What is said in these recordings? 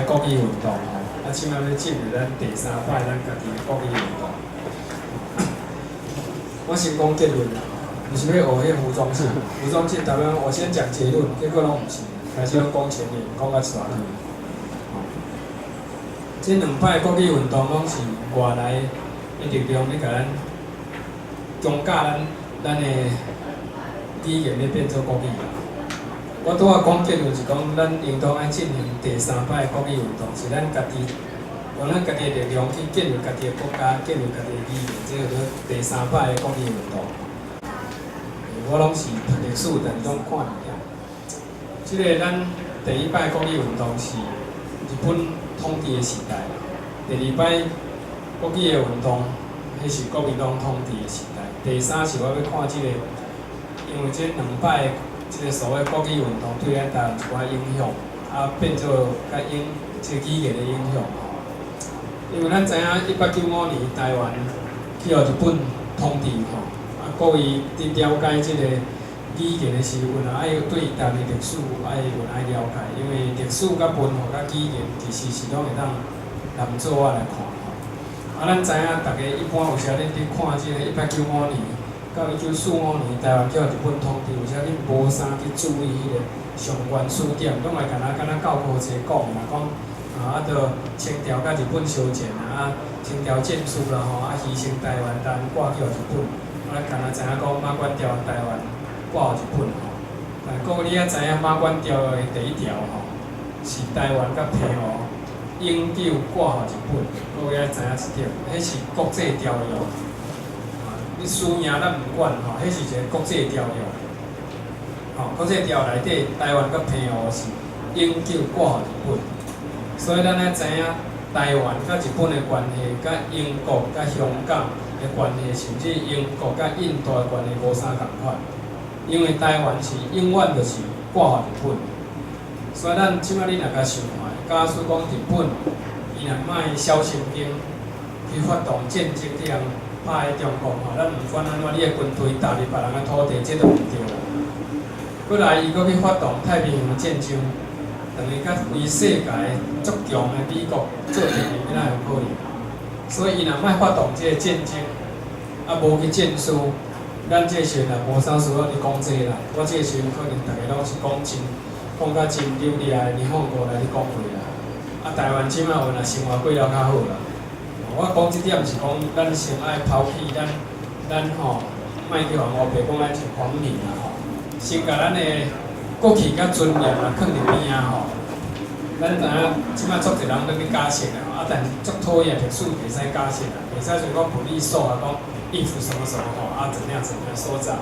摆国语运动吼，即摆要进入咱第3摆咱家己的国语运动。我先讲结论啦，毋是要学迄服装性，服装性台湾我先讲结论，结果拢毋是，开始讲前面，讲到全去。这2摆国语运动拢是外来的力量咧，甲咱强化咱的语言咧变做国语啦。我拄仔讲结论是讲，咱应当爱进行第3摆国语运动，是咱家己用咱家己的力量去建立家己的国家，建立家己的语言，这个叫第3摆的国语运动。我拢是读历史，但是拢看物件。即个咱第1摆国语运动是日本统治的时代，第2摆国语的运动，迄是国民党统治的时代。第3是我要看即个，因为这2摆。即个所谓国语运动对咱台湾一寡影响，变做甲即个语言的影响吼。因为咱知影1895年台湾去互日本统治吼，各位伫了解即个语言的时阵爱对台湾的历史爱了解，因为历史甲文化甲语言其实是拢会当连做来看吼。咱知影大家一般有时咧伫看即个1895年。到1945年，台湾叫日本统治，有时恁无啥去注意迄个相关史点，拢会敢若教科书讲啦，讲着清朝甲日本相战啦，清朝战输啦吼，牺牲台湾，台湾挂去日本，敢若知影讲马关条台湾挂日本吼。但各位你也知影马关条的第1条吼，是台湾甲澎湖永久挂日本，各位也知影一点，迄是国际条约。你输赢咱毋管吼，迄是一个国际条约。吼，国际条约内底，台湾甲澎湖是永久挂予日本，所以咱爱知影台湾甲日本的关系，甲英国甲香港的关系，甚至英国甲印度的关系无啥共款。因为台湾是永远就是挂予日本，所以咱即摆你若甲想卖，假使讲日本伊若卖小神经去发动战争去人。拍中国吼，咱毋管安怎，你的军队踏入别人的土地，这都毋对啦。过来，伊阁去发动太平洋战争，等于甲规世界足强的美国做敌人，哪有可能？所以伊若莫发动这个战争，无去战输，咱这时阵无啥需要你讲这啦。我这时阵可能大家拢是讲甲真流利的日本语来去讲话啦。台湾即摆有若生活过了较好啦。我讲即点是讲，咱先爱抛弃咱吼，莫去互乌白讲咱是皇民啦吼，先甲咱的国旗甲尊严啊放伫边仔吼。咱知影即摆足侪人咧去假设啦，但足讨厌历史袂使假设啦，袂使像讲普利数啊讲应付什么什么吼，怎样所在，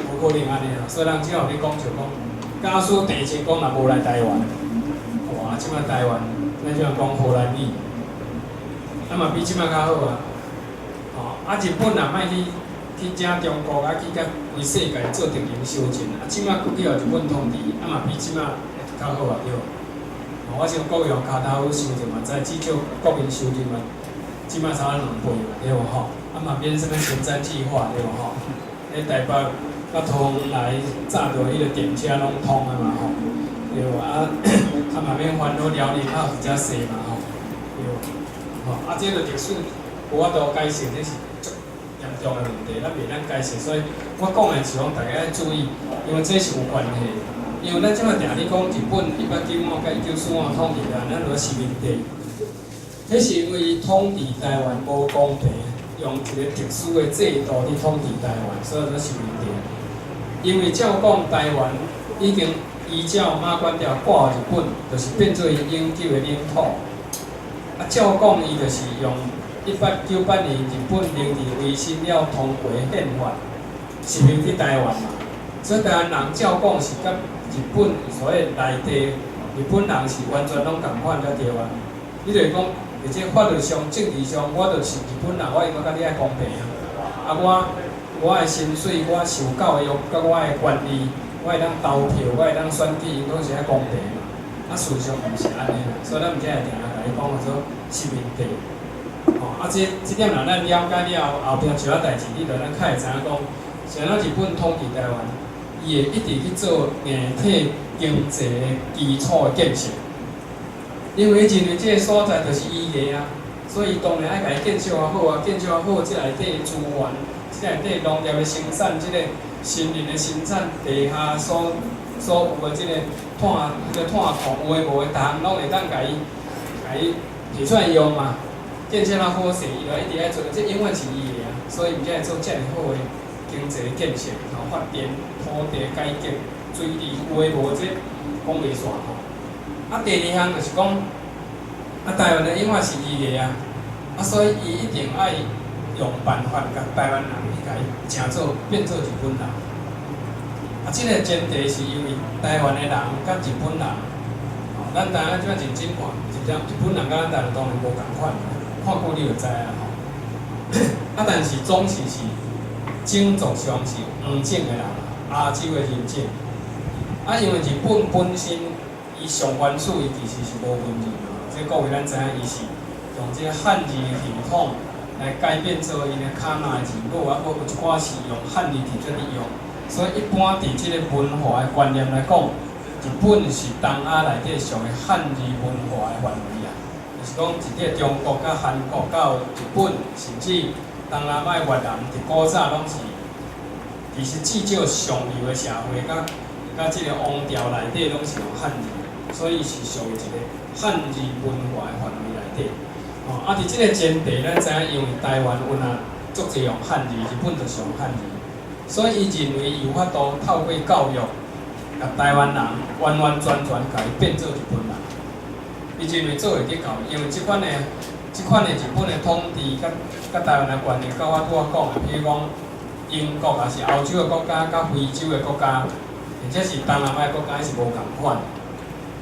无可能安尼啦。所以人只有咧讲就讲，假使地震讲若无来台湾，哇，即摆台湾咱就讲荷兰语。嘛比即摆较好啊！日本若莫去整中国，去甲规世界做敌人相战，即摆去互日本统治，嘛比即摆较好啊，对。我想各位用骹头想者嘛，知至少国民收入嘛，即摆差2倍嘛，对无吼？嘛免什么前瞻计划，对无吼？台北甲桃园来早着迄个电车拢通啊嘛吼，对无？嘛免烦恼辽宁较有遮细嘛吼，对无？这个历史无法度解释，这是足严重的问题，咱袂当解释。所以我讲的是讲，大家要注意，因为这是有关系。因为咱即摆定咧讲日本1895甲1945统治咱就是问题。迄是因为伊统治台湾无公平，用一个特殊的制度去统治台湾，所以这是问题。因为照讲台湾已经依照马关条挂日本，就是变做伊永久的领土。照讲，伊就是用1898年日本明治维新了通过宪法，是命去台湾嘛。所以台湾人照讲是甲日本所谓内地日本人是完全拢共款了对哇。你就是讲，而且法律上、政治上，我就是日本人，我应该甲你爱公平啊。我的薪水，我受教育，甲我的权利，我会当投票，我会当选举，因拢是爱公平嘛。事实上毋是安尼啦，所以咱毋才会定定甲你讲做是问题。这点若咱了解了后壁像仔代志，你就咱较会知影讲，像咱日本统治台湾，伊会一直去做硬体经济的基础的建设。因为认为这个所在就是伊个啊，所以当然爱甲伊建设啊好啊，建设啊好，即内底资源，即内底农业的生产，即个森林的生产，地下所有的即个炭矿有诶无诶，逐项拢会当甲伊提出来用嘛。建设啊好势，伊就一直爱做，这永远是伊个啊，所以毋才会做遮尔好诶经济建设，吼发展、土地改革、水利有诶无这讲袂煞吼。啊，第二项就是讲，台湾的永远是伊个啊，所以伊一定爱用办法甲台湾人去甲伊成做变做日本人。即个前提是因为台湾的人甲日本人，咱台湾即摆认真看，日本人甲咱台湾当然无共款，看久你就知啊吼。但是总是种族上是黄种的人，亚洲的人种。因为日本本身伊上原始伊其实是无文字的，这各位咱知影伊是用这个汉字的系统来改变做因的卡那的字母，啊，有一寡是用汉字直接利用。所以一般伫即个文化的观念来讲，日本是东亚内底上的汉字文化的范围啊，就是讲一个中国、甲韩国、到日本，甚至东南亚越南，伫古早拢是，其实至少上流的社会，甲即个王朝内底拢是用汉字，所以是属于一个汉字文化的范围内底。伫即个前提，咱知影，因为台湾有若足侪用汉字，日本就是用汉字。所以，伊认为有法度透过教育，甲台湾人完完全全甲伊变做日本人。伊认为做会得到，因为即款的日本的统治，甲台湾的观念，甲我拄仔讲的，譬如讲英国也是欧洲的国家，甲非洲的国家，或者是东南亚国家是无共款。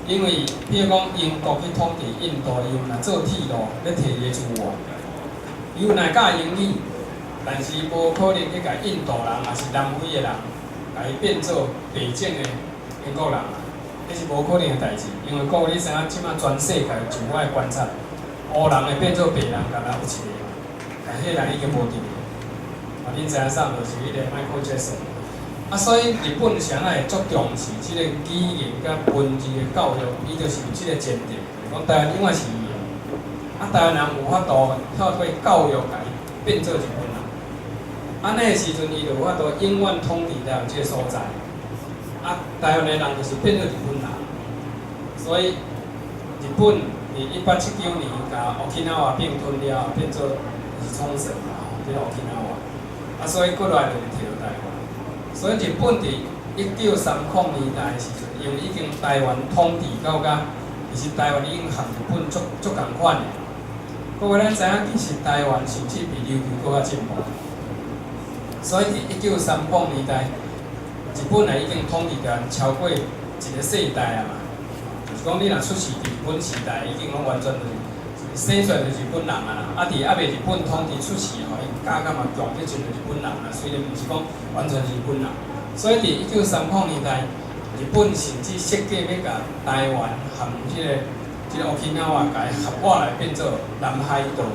因为譬如讲英国去统治印度，伊有若做铁路，要摕伊的资源，伊有若教英语。但是无可能去甲印度人，也是南非的人，甲伊变做北境的英国人啊，这是无可能的代志。因为各位你知影，即摆全世界就我的观察，黑人会变做白人，敢若有一个，但迄人已经无伫咧。恁知影啥？就是迄个 Michael Jackson。所以日本谁会足重视即个语言甲文字的教育，伊就是有即个前提，讲台湾永远是伊的。台湾人有法度透过教育甲伊变做日本人。安尼个时阵，伊就有法度永远统治台湾即个所在。台湾的人就是变做日本人，所以日本伫1879年甲 Okinawa 并吞了，变做是冲绳嘛，即个 Okinawa。所以过来就是摕到台湾。所以日本伫1930年代的时阵，因为已经台湾统治到其实台湾已经和日本足共款的。各位咱知影，其实台湾甚至比琉球搁较进步。所以伫1930年代，日本已经统治台湾超过一个世代啊嘛。就是讲，你若出世伫日本时代，已经拢完全就是生出来就日本人啊啦。伫未日本统治出世吼，伊教嘛强变成日本人啦。虽然毋是讲完全是日本人。所以伫1930年代，日本甚至设计要甲台湾含即个Okinawa甲伊合划来变做南海岛。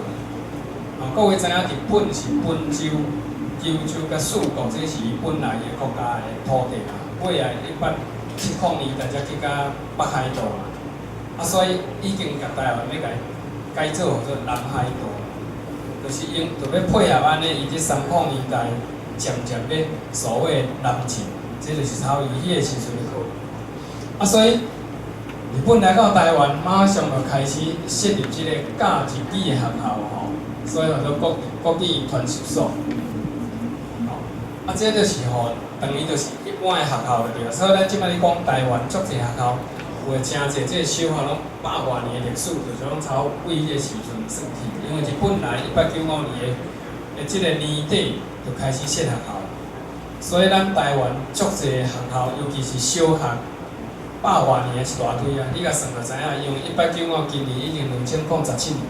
各位知影，日本是本州。九州甲四国，这是伊本来的国家的土地啊。尾来1870年代才去甲北海道嘛，所以已经甲台湾要甲改做做南海道，就是就要配合安尼，伊这30年代渐渐要所谓南进，这就是超伊迄个时阵的课。所以日本来到台湾，马上就开始设立即个教日语的学校吼，所以叫做国语传授所。这就是等于就是一般的学校就对。所以咱即摆咧讲台湾足侪学校，有诶真侪即个小学拢100多年的历史，就是讲超为迄个时阵算起。因为日本来1895年的即个年底就开始设学校，所以咱台湾足侪学校，尤其是小学，100多年的一大堆啊！你甲算就知影，因为1895今年已经2017年，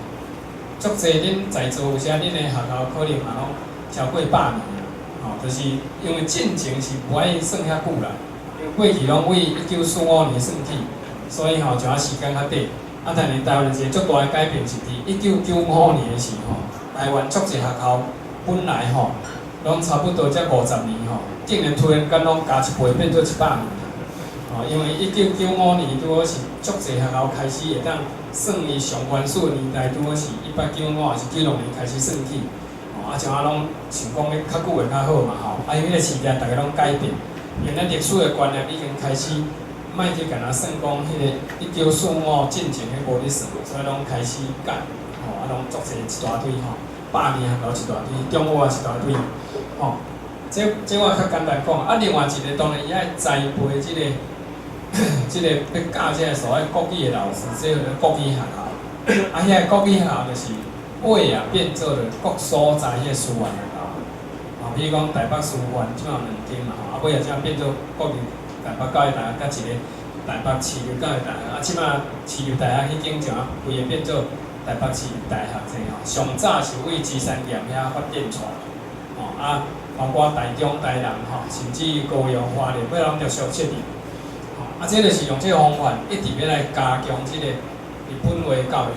足侪恁在座有些恁的学校可能也拢超过100年。就是因为进前是无爱算遐久啦，因为过去拢为1945年算起，所以就时间较短。但是台湾一个足大的改变是伫1995年的时台湾足侪学校本来拢差不多才50年竟然突然间拢加一倍变做100年。因为1995年拄好是足侪学校开始会当算伊上悬殊的年代，拄好是1895还是96年开始算起。像我拢想讲咧较久会较好嘛因为迄个时代大家拢改变，因咱历史的观念已经开始，莫去甲咱算讲迄个1945进前迄无咧算，所以拢开始改，拢足侪一大堆100年学校一大堆，中学一大堆，这我较简单讲。另外一个当然伊爱栽培即个要教即个所谓国语的老师，即个国语学校，遐个国语学校就是。尾变做了各所在迄个师范学校，比如讲台北师范，即嘛有2间嘛尾即嘛变做国立台北教育大学，甲一个台北市立教育大学，即嘛市立大学迄间就规个变做台北市立大学这上早是为芝山岩遐发展出来，包括台中、台南甚至高雄、花莲，尾拢陆续设立，这就是用这个方法一直要来加强这个日本话教育。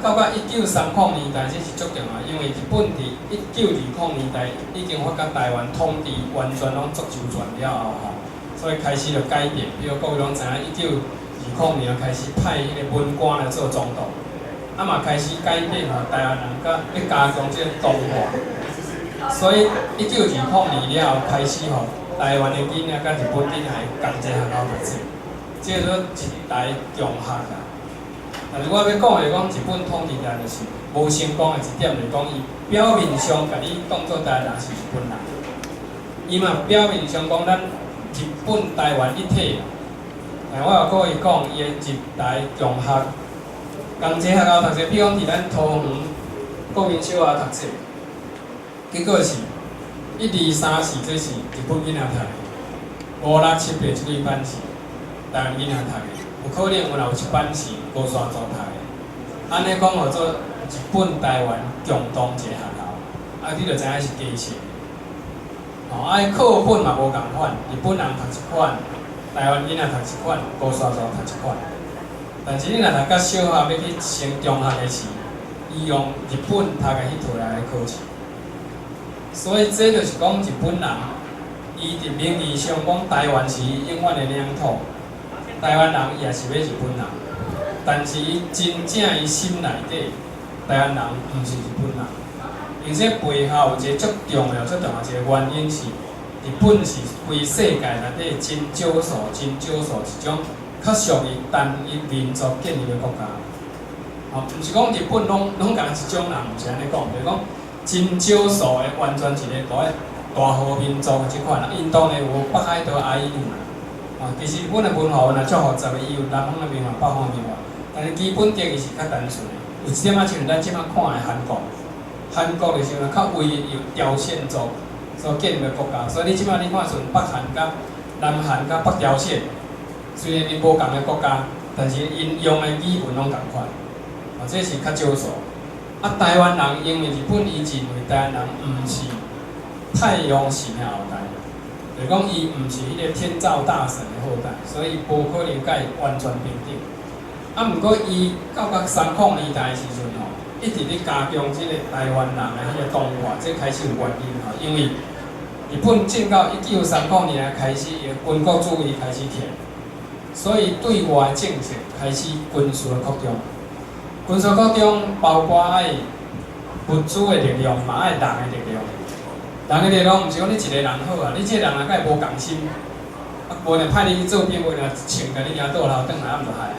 到1930年代，这是足重要，因为日本伫1920年代已经发觉台湾统治完全拢足周全了后，所以开始就改变。比如各位拢知影，1920年开始派迄个文官来做总督，嘛开始改变台湾人要加强这个东化。所以1920年了后开始台湾的囡仔甲日本囡仔会同一个学校读册，这做一代强学啊。但是我要讲的是讲日本统治咱就是无成功的一点，就是讲伊表面上甲你当作台湾人是日本人，伊嘛表面上讲咱日本台湾一体。但我有跟伊讲，伊的日台共学，同一个学校读册，比如讲伫咱桃园国民小学读册，结果是1、2、3、4，这是日本囡仔读的；5、6、7、8这类班是台湾囡仔读的。有可能有一班是高山族读的，安尼讲做日本台湾共同一个学校，你就知影是假设。课本嘛无共款，日本人读一款，台湾囡仔读一款，高山族读一款。但是你若读到小学要去升中学的时，伊用日本读的迄套来考试，所以这就是讲日本人，伊伫名义上讲台湾是伊永远的领土。台湾人伊也是要日本人，但是伊真正伊心内底，台湾人毋是日本人。而且背后有一个足重要一个原因是，日本是规世界内底真少数一种较属于单一民族建立的国家。毋是讲日本拢共一种人，毋是安尼讲，就是讲真少数的完全一个大和民族即款。印度呢有北海道阿伊努啦。其实日本的文化有足复杂的，伊有南方的文化、北方的文化，但是基本点伊是较单纯的。有一点像咱即摆看的韩国，韩国就是较为由朝鲜族所建立的国家，所以你即摆你看像北韩甲南韩甲北朝鲜，虽然因无共的国家，但是因用的语文拢共款，这是较少数。台湾人因为日本以前为台湾人毋是太阳神的后代。就是讲，伊毋是迄个天照大神的后代，所以无可能甲伊完全平等。毋过伊到30年代的时阵一直咧加强即个台湾人的迄个同化，这开始有原因因为日本进到1930年开始，伊军国主义开始起，所以对外的政策开始军事的扩张。军事扩张包括爱物资的力量，嘛爱人的力量。人的力量毋是讲你一个人好你这个人甲伊无共心，无呢派你去做兵，无呢穿甲你行倒头转来，就害。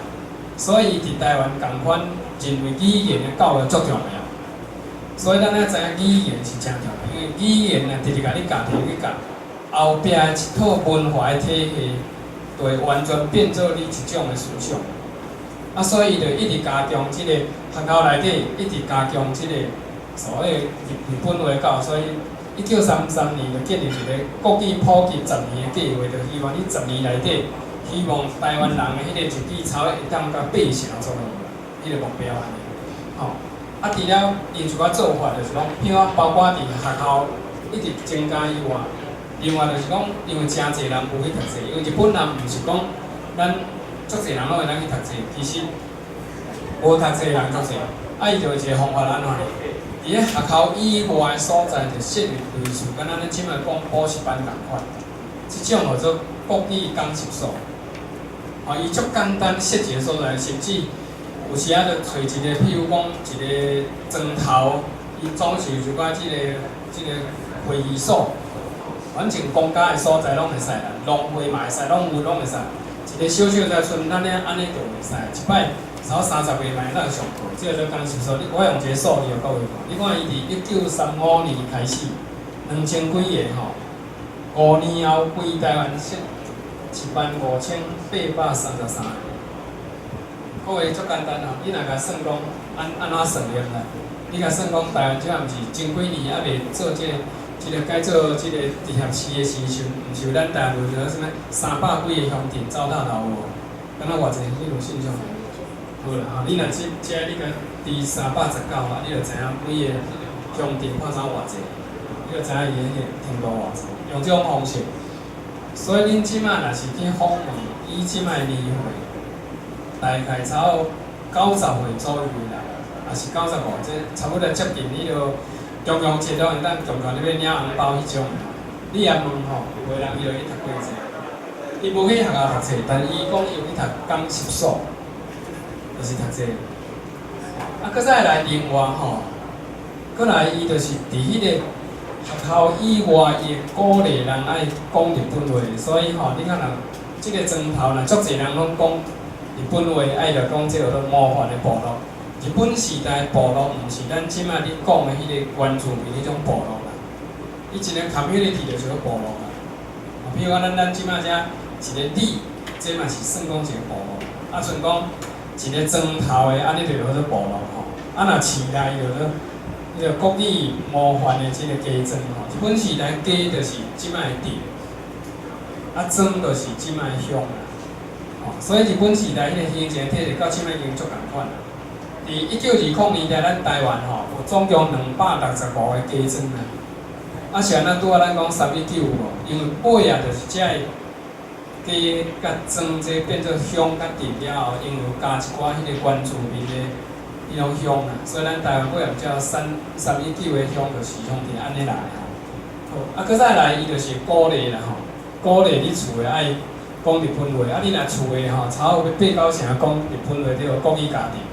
所以伫台湾共款认为语言的教育足重要，所以咱知影语言是真重要，因为语言呢直直甲你教，直直去教，后壁的一套文化的体系，就会完全变做你一种的思想。所以就一直加强即个学校内底，一直加强即个所谓日本话教，所以。1933年就建立一个国语普及10年的计划，就希望你10年内底，希望台湾人的迄个日语操会当甲8成左右，迄个目标安尼。除了因一寡做法，就是讲，比如包括伫学校一直增加以外，另外就是讲，因为真侪人有去读册，因为日本人毋是讲咱足侪人拢会当去读册，其实无读册人足侪，伊就有一个方法安怎？伫咧学校以外的所在，就设立类似，敢若咱即摆讲补习班共款，即种叫做国语讲习所。伊足简单设计所在，甚至有时仔着找一个，譬如讲一个砖头，伊总是有一寡即个会议所，反正公家的所在拢会使啦，农会嘛会使，拢有拢会使。一个小小在村，咱安尼就会使，一摆30个嘛会当上课，即个叫讲习所。我用一个数字予各位看，你看伊伫1935年开始，2000几个5年后规台湾15833个。各位足简单哦，你若甲算讲安怎算入来？你甲算讲台湾即下毋是前几年还袂做即个改做即个直辖市的时阵，毋是有咱台湾有啥物300几个乡镇走大头无？敢若偌济？你有信息无？好啦，吼，你若即你甲第319啊，你就知影每个乡镇看啥偌济，你就知影伊迄个程度偌济。用即种方式，所以恁即马若是去访问以即摆议会，大概差不多90岁左右啦，也是95，这差不多接近迄落中央节都会当共团咧要领红包迄种。你也问吼，有个人伊就去读过册，伊无去学校读册，但伊讲伊有去读讲习所，就是读这个。搁再来另外吼，搁来伊就是伫迄个学校以外，伊鼓励人爱讲日本话，所以吼，你看人即个砖头若足侪人拢讲日本话，爱着讲即个叫魔法的部落。日本时代部落毋是咱即摆你讲的迄个原住民迄种部落啦，伊一个 community 就是个部落啦。譬如讲咱即摆遮一个里，这嘛是算讲一个部落。像讲一个砖头的，安尼就叫做部落吼。若市内就做迄个国语模范的即个家庄吼。日本时代家就是即摆的地，庄就是即摆的乡啦。所以日本时代迄个行政体制到即摆已经足共款啦。伫1920年代，咱台湾吼有总共265个家庄啦。是安怎拄仔咱讲319无？因为尾啊，就是遮个家甲庄这变做乡甲镇了后，因为有加一寡迄个原住民的迄种乡啦，所以咱台湾尾啊叫319个乡，就是乡镇安尼来吼。搁再来，伊就是鼓励啦吼，鼓励你厝的爱讲日本话。你若厝的吼，差不多8、9成讲日本话，叫国语家庭。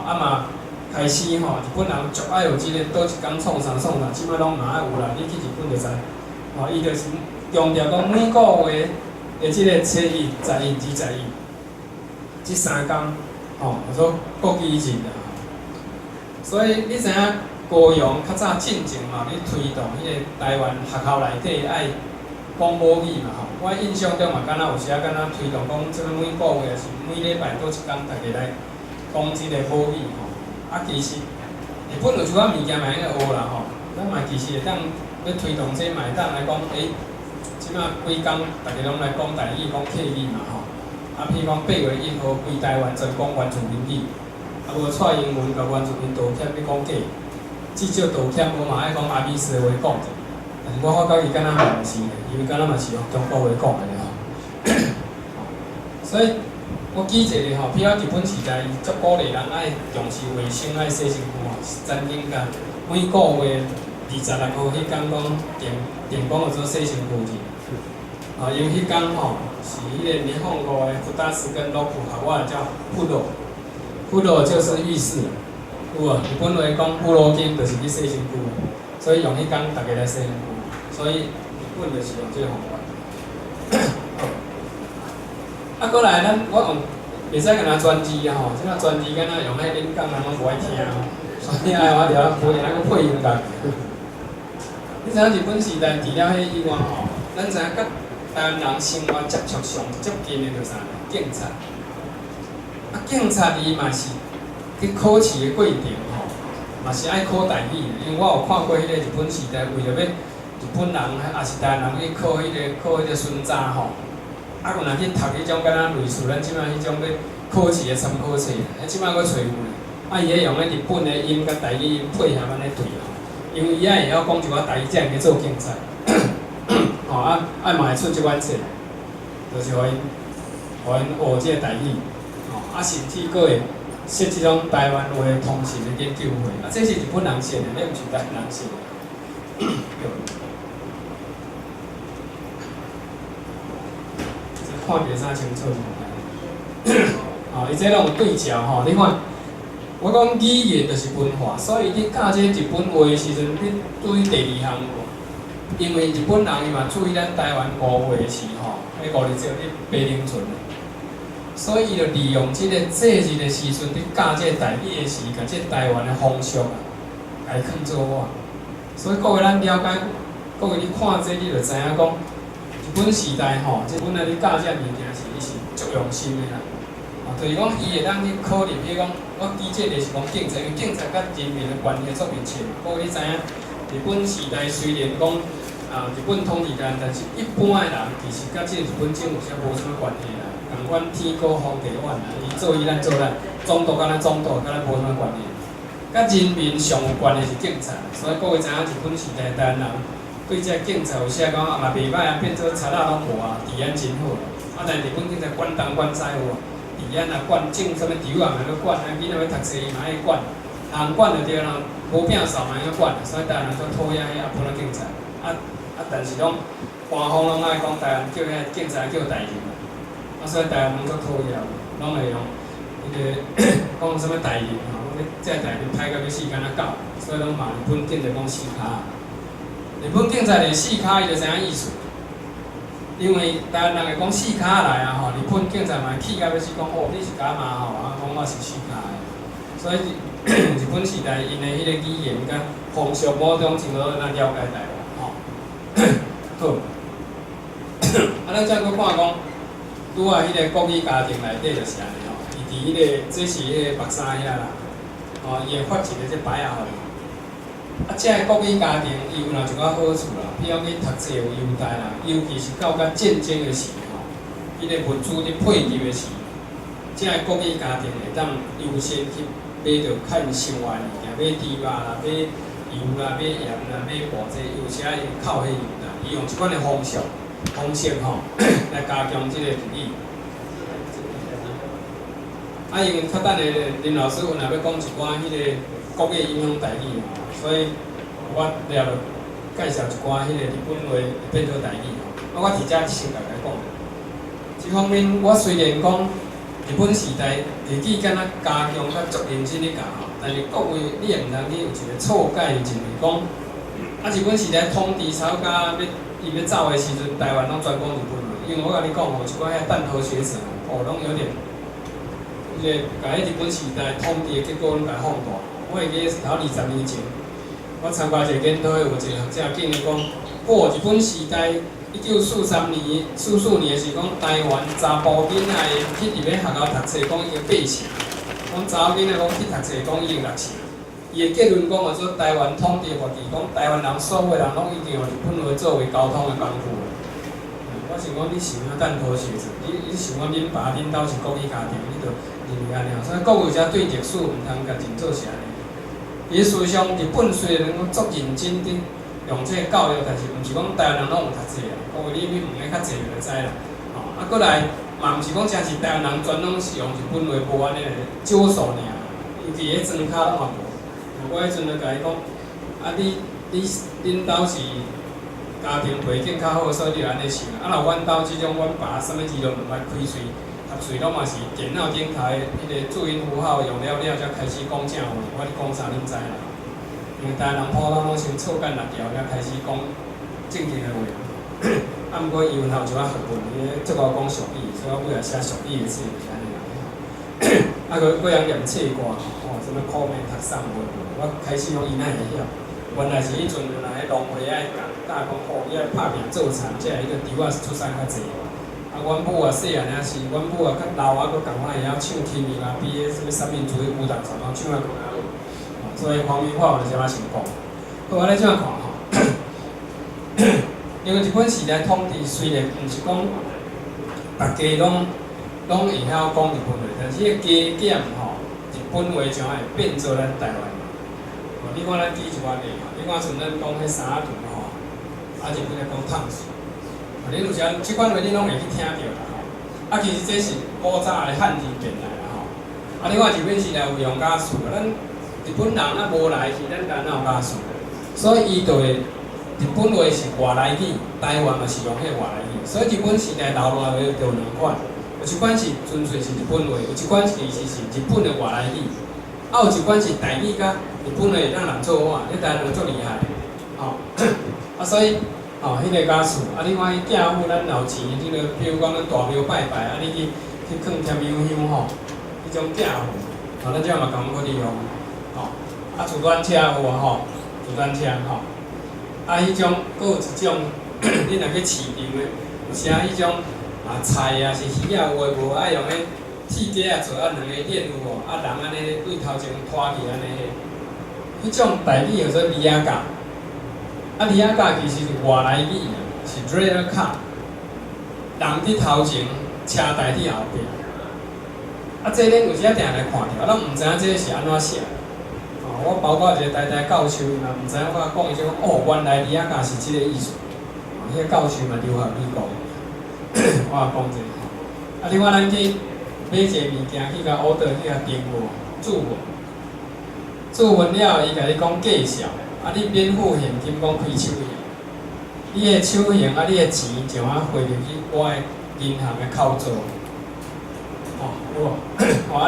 嘛开始吼，日本人足爱有即个倒一工创啥，即摆拢嘛爱有啦。你去日本就知，伊就是强调讲每个月的即个7日、10日、20日，即3工叫做国语日啦。所以你知影高雄较早进前嘛，咧推动迄个台湾学校内底爱讲母语嘛吼。我印象中嘛，敢若有时敢若推动讲，即个每个月是每礼拜倒一工，大家来讲即个母语吼。其实日本有一寡物件嘛应该学啦吼，咱嘛其实会当要推动这嘛会当来讲，即马规工大家拢来讲台语、讲客语嘛吼。譬如讲8月1号规台湾全讲原住民语，无蔡英文甲原住民道歉要讲假，至少道歉无嘛爱讲阿美式的话讲者。但是我发觉伊敢若嘛毋是的，因为敢若嘛是用中国话讲的吼。所以我记一个吼，譬如日本时代，伊足鼓励人爱重视卫生，爱洗身躯吼。曾经甲每个月26号迄天讲电讲叫做洗身躯日。因为迄天吼是迄个日本国的福大师跟罗普学我叫富罗，富罗就是浴室，有无？日本话讲富罗经就是去洗身躯，所以用迄天大家来洗身躯，所以日本就是用这个方法。过来我用袂使干那专辑吼，即个专辑敢若用迄恁讲人拢无爱听吼，所以爱我着配配音乐。你知影日本时代除了迄以外吼，咱知影甲台湾人生活接触上接近的就是啥？警察。警察伊嘛是去考试的过程吼，嘛是爱考台语的，因为我有看过迄个日本时代为着要日本人也是台湾人去考迄个孙查吼。有若去读迄种敢若类似咱即摆迄种要考试的参考册，即摆佫找有伊会用日本的音甲台语音配合安尼对吼，因为伊会晓讲一寡台语，才会去做警察。嘛会出即款册，就是互因学即个台语，甚至佫会设即种台湾话通讯的研究会，这是日本人设的，你毋是台湾人设的。看袂啥清楚。吼，伊这拢有对照吼，你看，我讲语言就是文化，所以你教这日本话的时阵，你注意第二项无？因为日本人伊嘛注意咱台湾古话时吼，迄五日节你白灵存。所以伊就利用即个节日的时阵，伫教即个台语的时，甲即台湾的风俗啊，来囥做我。所以各位咱了解，各位你看这，你就知影讲，日本时代吼，日本啊咧教这物件是伊是足用心的啦。就是讲伊会当去考虑，比如讲，我举这个是讲警察，因为警察甲人民的关系足密切。各位你知影，日本时代虽然讲日本统治咱，但是一般的人其实甲即日本政府是无啥物关系啦。共款天高皇帝远啦，伊做伊咱做咱，总督甲咱总督，甲咱无啥关系。甲人民上有关的是警察，所以各位知影日本时代台湾人对这警察有写讲嘛袂歹啊，变做贼仔拢无啊，治安真好。但日本警察管东管西有啊，治安啊管种什么猪啊嘛要管，啊囡仔要读册嘛爱管，人管就对啦，无摒扫嘛要管，所以台湾人都讨厌迄阿婆仔警察。但是拢官方拢爱讲台湾叫遐警察叫台人。所以台湾人足讨厌，拢会用迄个讲什么台语吼，这台语歹到要死敢若狗，所以拢骂日本警察讲死卡。日本警察的死卡，伊就知影意思。因为台湾人会讲死卡来啊吼，日本警察嘛气到要死，讲哦你是假嘛吼，讲我是死卡的。所以日本时代因的迄个语言甲风俗某种程度咱了解台湾吼。好，咱再搁看讲。拄啊，迄个国语家庭内底就是安尼吼，伊伫迄个这是迄个目衫遐啦，吼，伊会发一个这牌仔互你。这个国语家庭伊有若一寡好处啦，比如去读册有优待啦，尤其是到甲战争的时吼，迄个物资咧配给的时，这个国语家庭会当优先去买着较因生活的物件，买猪肉啦，买油啦，买盐啦，买布这，有时会靠迄油啦，伊用即款的方式吼，来加强即个语。因为较等下林老师有若要讲一寡迄个国语影响台语，所以我了介绍一寡迄个日本话变做台语。我伫遮先来讲。这方面我虽然讲日本时代日语敢若加强甲足认真咧教吼，但是各位你也毋通去有一个错解，认为讲日本时代统治超甲伊要走的时阵，台湾拢专讲日本话，因为我甲你讲吼，一寡遐蛋头学者拢有点，迄个甲迄日本时代统治的结果拢甲放大。我会记头20年前，我参加一个研讨会，有一个学者建议讲，日本时代1943年、44年是讲台湾查甫囡仔去伫咧学校读册，讲已经8成，讲查某囡仔讲去读册，讲已经6成。伊的结论讲话说，台湾统治法治讲，台湾人所有人拢已经用日本话作为交通的工具了。我想讲，你想要蛋头学者，你想讲恁爸恁兜是国语家庭，你就认为安尼。所以各位者对历史毋通家真做是安尼。伊事实上，日本虽然讲足认真地用这个教育，但是毋是讲台湾人拢有读册啦。各位你问个较济就知啦。过来嘛毋是讲真是台湾人全拢是用日本话无安尼个少数尔，尤其迄庄卡拢嘛无。我迄阵就甲伊讲，恁兜是家庭背景较好，所以你安尼想。若阮兜即种，阮爸啥物字都毋捌开喙，读册拢嘛是电脑顶头的迄个注音符号用了才开始讲正话。我咧讲啥恁知啦？因为台湾人普通拢先错干6条，才开始讲正经的话。毋过伊有头一寡学问，伊咧足够讲俗语，所以我尾来写俗语的字就是安尼啦。佮人念册歌，什么苦命读送我开始讲伊哪会晓，原来是迄阵原来农会爱教，教讲伊爱拍拼做田，才会迄个猪仔出产较济。阮母细汉也是，阮母较老佮共我会晓唱轻易啦，比迄什么三民主义、武当什么唱啊更较好。所以黄明化我就先先讲。好，我咧怎看吼？因为日本时代统治虽然毋是讲大家拢会晓讲日本话，但是迄加减吼，日本话就会变做咱台湾话。你看咱举一寡例吼，你看像咱讲迄三顿吼，日本咧讲烫水，恁有时啊即款话恁拢会去听着啦吼。其实这是古早的汉字变来啦吼。你看日本时代有用家数，咱日本人无来去，咱哪有家数？所以伊就会日本话是外来语，台湾嘛是用迄外来语。所以日本时代留落来就有两款，有一款是纯粹是日本话，有一款是其实是日本的外来语，啊有一款是台语甲日本的会当人做伙，迄台湾足厉害，吼、啊所以迄个家属，啊另外寄付咱老钱，即个比如讲咱大庙拜拜，啊你去放添油香吼，迄种寄付，咱即嘛共去利用，啊自转车有无吼？自转车吼，啊迄种，佫有一种，你若去市场的，有时啊迄种菜啊是鱼啊有诶无爱用迄铁架啊做两个链有无？啊人安尼对头前拖去安尼，迄种台语叫做李亚甲。李亚甲其实是外来语，是 rail car， 人伫头前，车台伫后壁。这恁有时仔定来看着，咱毋知影这是安怎写。我包括一个台教授，嘛毋知影我讲伊就讲，原来李亚甲是即个意思。迄个教授嘛留学美国，我讲者。另外咱去买一个物件，去甲 order 去甲订货、注文了，伊甲你讲介绍。你免付现金，讲开手续，你的手续你的钱就汇入去我的银行的口座，有无？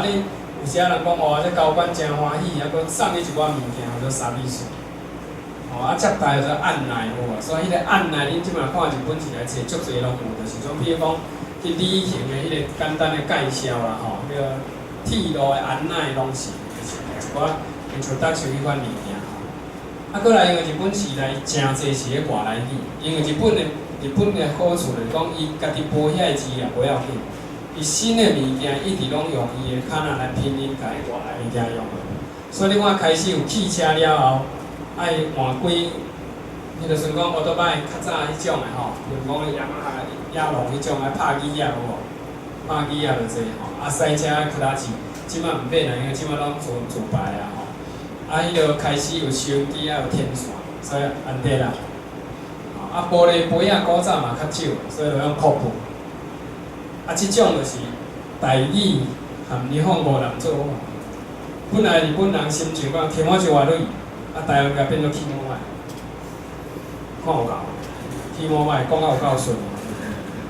你有时人讲这交管真欢喜，佫送你一寡物件，叫做啥意思？接待叫做按捺，有无？所以迄个按捺，恁即摆看日本是来找足侪拢有，就是种，比如讲去旅行的迄个简单的介绍啦，迄个铁路的安捺拢是，就是一寡introduction迄款物件。过来，因为日本时代真侪是个外来语，因为日本的好处就是讲，伊家己无遐个字也不要紧，伊新的物件一直拢用伊的卡那来拼音甲伊外来物件用。所以你看开始有汽车了后，爱换几，迄就算讲奥多摆较早迄种的吼，比如讲亚龙迄种爱拍机啊，有无？拍机啊就济吼，赛车克拉机，即摆毋免啦，因为即摆拢自排啊吼。迄就开始有收音机啊，有天线，所以安尼啦。玻璃杯啊，古早嘛较少，所以就用扩布。即种就是台语和日本无人做伙。本来日本人心情讲天我就外语，台湾甲变做起毛歹，看有够，起毛歹讲有够顺。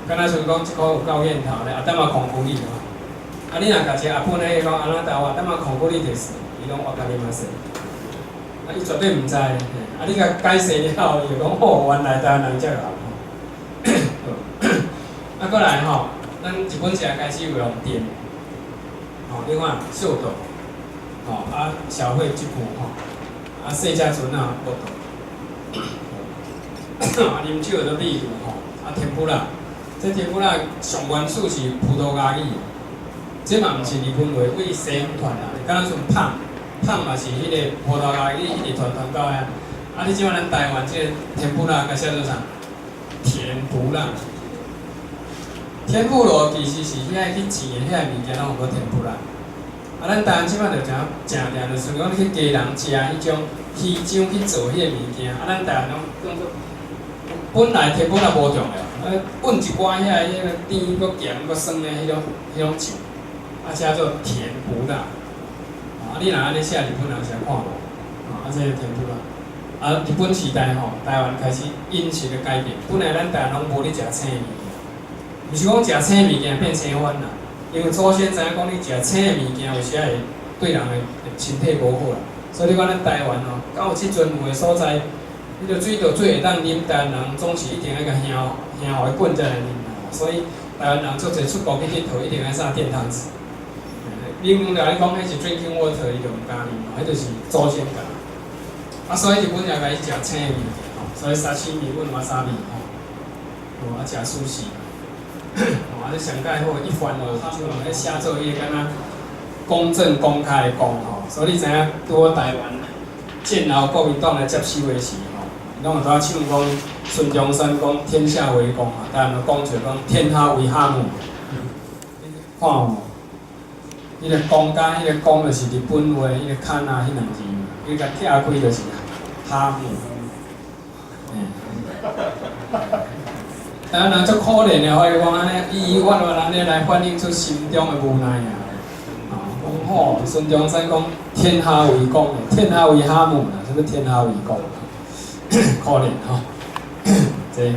敢若像讲即个有够瘾头咧，等下控制你吼。你若甲一个日本个讲安怎台话，等下控制你就是，伊拢我甲你嘛说。伊绝对毋知，你甲解释了，伊就讲原来台湾人遮个。过来咱日本时代开始有用电，你看秀豆，小惠即部细只船无豆，啉酒就米有天妇罗，这天妇罗上原始是葡萄牙语，这嘛毋是日本话，为西方传来，敢若像胖嘛是迄个葡萄牙语一直传到遐，你即摆咱台湾即个天妇罗甲写做啥？甜不辣。天妇罗其实是遐去钱的遐物件，拢有个天妇罗。咱台湾即摆就诚定，就是讲你去家人食迄种鱼浆去做迄个物件，咱台湾拢当作本来天妇罗无重要，混一寡遐个甜、佮咸、佮酸的迄种酱，写做甜不辣。你若安尼写，日本人是看无，这个天妇罗。日本时代台湾开始饮食的改变，本来咱台湾拢无咧食青的物件，毋是讲食青的物件变青番啦，因为祖先知影讲你食青的物件有时会对人的身体无好啦，所以你讲咱台湾敢有即阵有的所在，迄个水就水会当啉，台湾人总是一定爱甲兄互的棍才来啉，所以台湾人做者出国去佚佗，一定爱撒电汤匙。啉完了，你讲迄是 drinking water， 伊就毋敢啉，迄就是祖先教。所以日本也开始食青的物件，所以沙西米、阮瓦萨比，食寿司，你上盖好一番迄写作业敢若公正公开的讲所以你知影拄好台湾战后国民党来接手的时拢有在唱讲孙中山讲天下为公台湾就讲出讲天下为哈姆，看有？迄个公甲迄个公就是日本话，迄个看啊迄两字，伊甲拆开就是哈姆。台湾人足可怜的，可以讲安尼，伊冤安尼来反映出心中的无奈啊。讲孙中山讲天下为公，天下为哈姆啦，什么天下为公？可怜这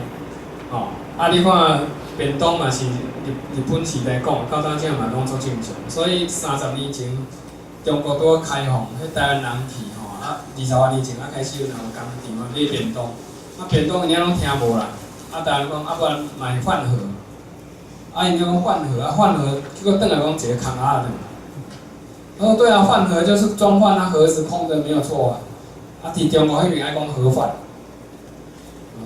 啊，你看便当嘛是日本时代讲，到当今嘛拢做正常。所以30年前中国拄开放，迄台湾人去吼，啊20多年前啊开始有人有工厂啊买便当，啊便当因拢听无啦，啊台湾讲啊不然买饭盒，啊因讲饭盒啊饭盒，结果转来讲一个空啊的。他说对啊，饭盒就是装饭啊，盒子空的没有错啊。啊，伫中国迄边爱讲盒饭。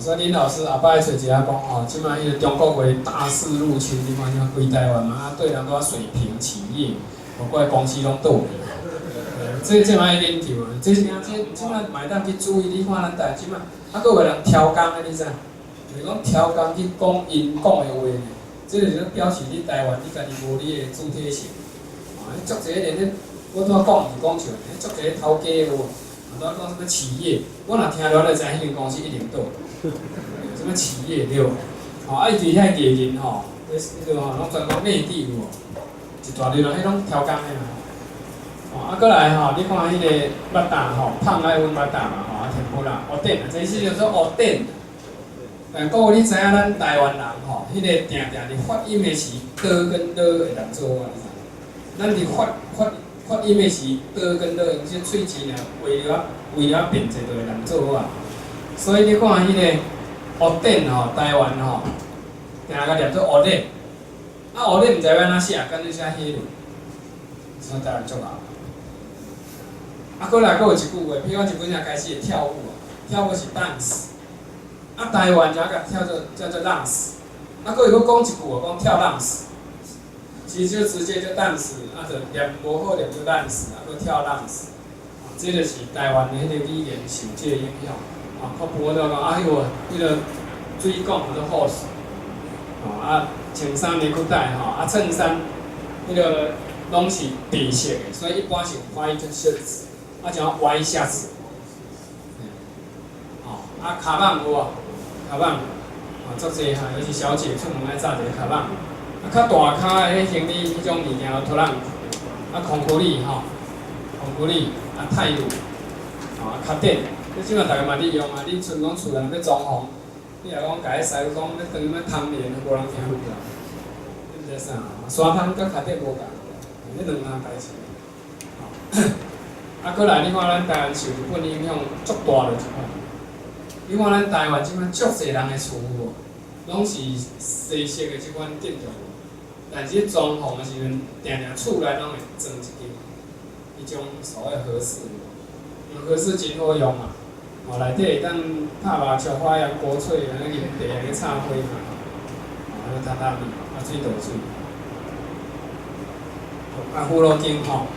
所以林老师后摆找一下讲吼，即摆迄个中国话大肆入侵，你看像规台湾嘛，啊对人都水平企业，包括公司拢倒去。这摆爱研究啊，即摆买当去注意，你看咱台即摆，啊，佫有人挑工的，你知？就是讲挑工去讲因讲的话呢，这就是表示你台湾你家己无你的主体性。足侪连咧，我拄仔讲是讲像，足侪头家有无？拄仔讲什么企业，我若听了就知迄间公司一定倒。什么企业对无？吼，啊，伊伫遐艺人吼，迄个吼，拢专讲内地有无？一大堆人，迄拢挑工的啦。吼，啊，过来吼，你看迄个肉蛋吼，胖爱温肉蛋嘛，吼，啊，甜不啦，蚵仔，这是叫做蚵仔。但各位你知影咱台湾人吼，迄个定定伫发音的时，刀跟刀会当做啊？咱伫发音的时，刀跟刀用这喙齿呢，为了变者就会当做啊。所以你看迄个蚵仔吼，台湾吼，定甲念做蚵仔。啊，蚵仔毋知要安怎写，干脆写迄落，所以台湾足难。啊，过来佫有一句话，譬如讲日本人开始会跳舞啊，跳舞是 dance， 啊，台湾就甲叫做 dance， 啊，佫有讲一句啊，讲跳 dance。其实就直接就 dance， 啊，就念无好念就 dance， 啊，佫跳 dance， 这就是台湾的迄个语言受这个影响。啊，较无就讲啊，迄个水管叫做 hose， 哦啊，穿衫呢佫带吼，啊衬衫迄个拢是白色的，所以一般是 white shirts， 啊像 white shirts， 哦啊卡蚌有无？卡蚌，啊足济哈，尤其小姐出门爱炸一个卡蚌。啊，较大卡的迄行李迄种物件拖人，啊，孔古力吼，孔古力，啊，泰鲁，啊，卡电，你即马大家嘛利用啊，你像讲厝人要装潢，你若讲家己师傅讲要当要通连，无人听你啦。你知啥？沙滩甲卡电无共，迄两项代志。啊，过来你看咱台湾受日本影响足大的一款。你看咱台湾即摆足侪人的厝无，拢是西式的即款建筑。但是装潢的时阵，定厝内拢会装一间，迄种所谓和室，因为和室真好用嘛，哦内底会当拍麻将、花样锅炊，安尼饮茶、安尼插花嘛，哦安尼榻榻米，啊水倒水，啊扶老间吼，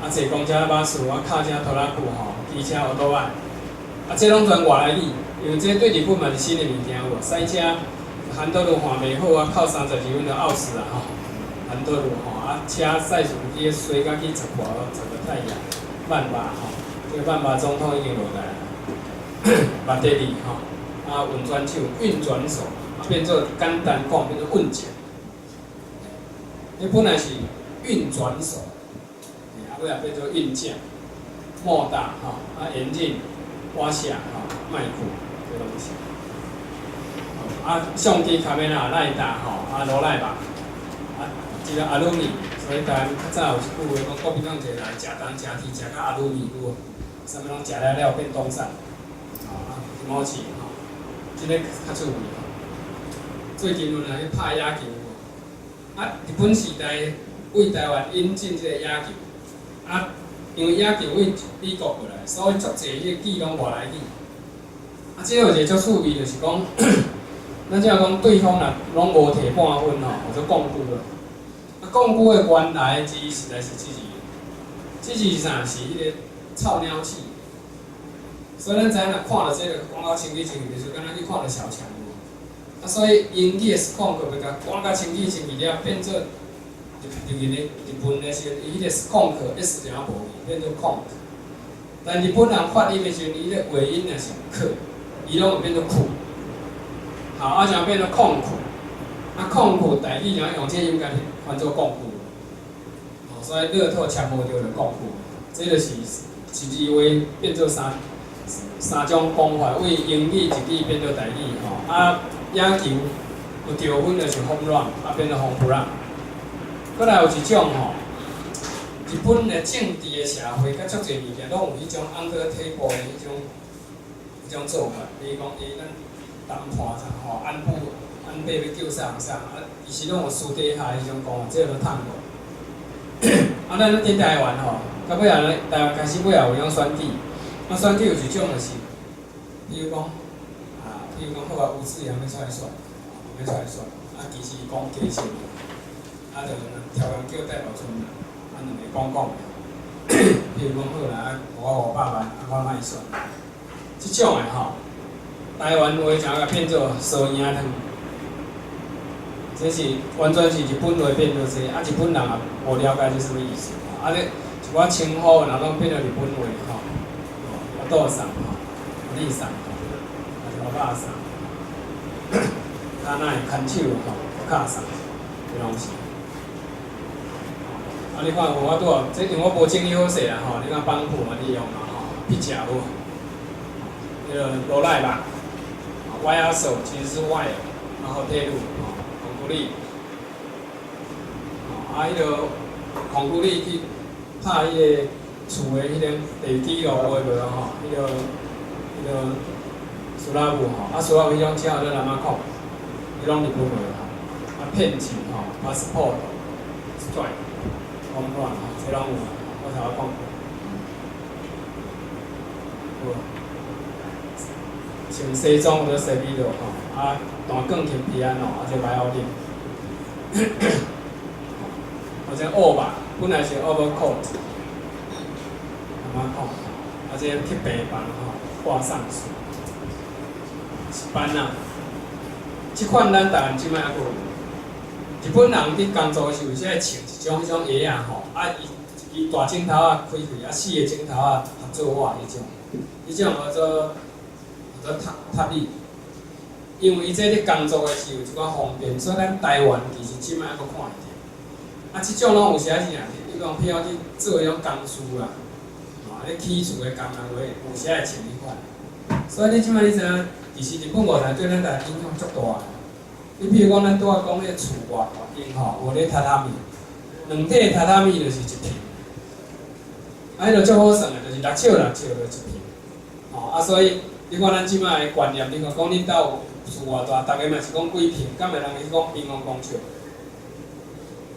啊坐公车巴士，啊脚车拖拉机吼，机车奥多仔，啊这拢全外来语，因为这对日本嘛是新的物件有无？塞车。韩德路换袂好啊，靠30几分就拗死啊吼！韩德路吼啊，车载上去水甲去10个太阳，万华吼，这个万华总统已经落来了。万第二吼，啊运转手、运转手，啊变做简单讲变做运脚。你本来是运转手，啊尾啊变做运脚。莫大吼，啊眼镜、挖下吼、麦克这东西。啊，相机卡面啊，赖达吼，啊罗赖吧，啊，一个阿鲁米，所以台湾较早有一句话讲，国民党坐来食饭食铁食到阿鲁米有无？啥物拢食了变东山，啊，一毛钱吼，即个较出名吼。最近有人去拍野球无？啊，日本时代为台湾引进即个野球，啊，因为野球为美国过来，所以足侪迄个语拢外来语。啊，即个有一个足趣味，就是讲。咱即个讲对方若拢无摕半分吼，或者讲句了。啊，讲句的原来字实在是即字，即字是啥？是迄个臭鸟气。所以咱知影若看到这个讲到清气清气，就是敢若去看到小强无？啊，所以英语的 skunk 要甲讲到清气清气了，变做入去日本的时候，伊迄个 skunk s 就无去，变做 conk。但日本人发音的时候，伊个尾音若是克，伊拢会变做酷。好，啊，就变做控苦，啊，控苦台语就用这音甲翻做控苦，哦，所以乐透签无着就控苦，这就是一字话变做三种讲法，为英语、日语变做台语，吼，啊，野球有得分就是轰乱，啊变做轰不让。过来有一种吼，日本的政治的社会，甲足侪物件拢有迄种按个体步的迄种做法。比如讲，咱谈判啥吼，安保要救啥人啥，啊，其实拢有私底下迄种讲法，这都探过。啊，咱伫台湾吼，到尾啊，台湾开始尾啊有种选举，啊选举有一种就是，比如讲好啊，吴志阳要出来选，要出来选，啊其实讲假设。啊，就调工叫代表村啦，啊，两个讲，譬如讲好啦，我500万，啊，我卖算。即种的吼，台湾话常甲变做烧鸭汤，这是完全是日本话变做这，啊，日本人也无了解这什么意思，啊，咧一寡称呼然后变做日本话吼，我倒送吼，你送吼，啊，老爸送，啊，那会牵手吼，卡送，这拢是。啊！你看我拄啊，这因为我无整理好势啦吼，你看帮浦嘛利用嘛吼，去食无？那个罗赖吧，wire 手其实是 wire， 然后铁路吼，孔固力，啊，迄个孔固力去拍迄个厝的迄种地基路有无吼？迄个苏拉布吼，啊，苏拉布迄种车咧南马控，伊拢日本话吼，啊，骗钱吼 ，passport，strike。慌乱吼，这拢有啊，我头讲过。穿西装或者西衣咯吼，啊，单杠挺皮安哦，啊，就白袄领。或者袄吧，本来是 overcoat， 慢慢看，啊，这去白板吼，挂上去，一般啊，即款咱台湾即摆还阁有。日本人伫工作时有时会穿一种鞋啊吼，啊伊大镜头啊开开，啊四个镜头啊合作画迄种叫做塔米。因为伊这咧工作的时有一寡方便，所以咱台湾其实即摆还阁看会着。啊，即种拢有时啊是啥子？你讲譬如去做迄种工书啦，咧起厝的工人话，有时会穿迄款。所以你即摆你知影，其实日本外来对咱台影响足大的。你譬如讲，咱拄仔讲迄个厝外边吼，有咧榻榻米，2体榻榻米就是1平，啊，迄个足好算的，就是6尺就1平，吼啊，所以你看咱即摆的观念，你讲恁兜厝偌大，逐个嘛是讲几平，敢会人去讲平方公尺？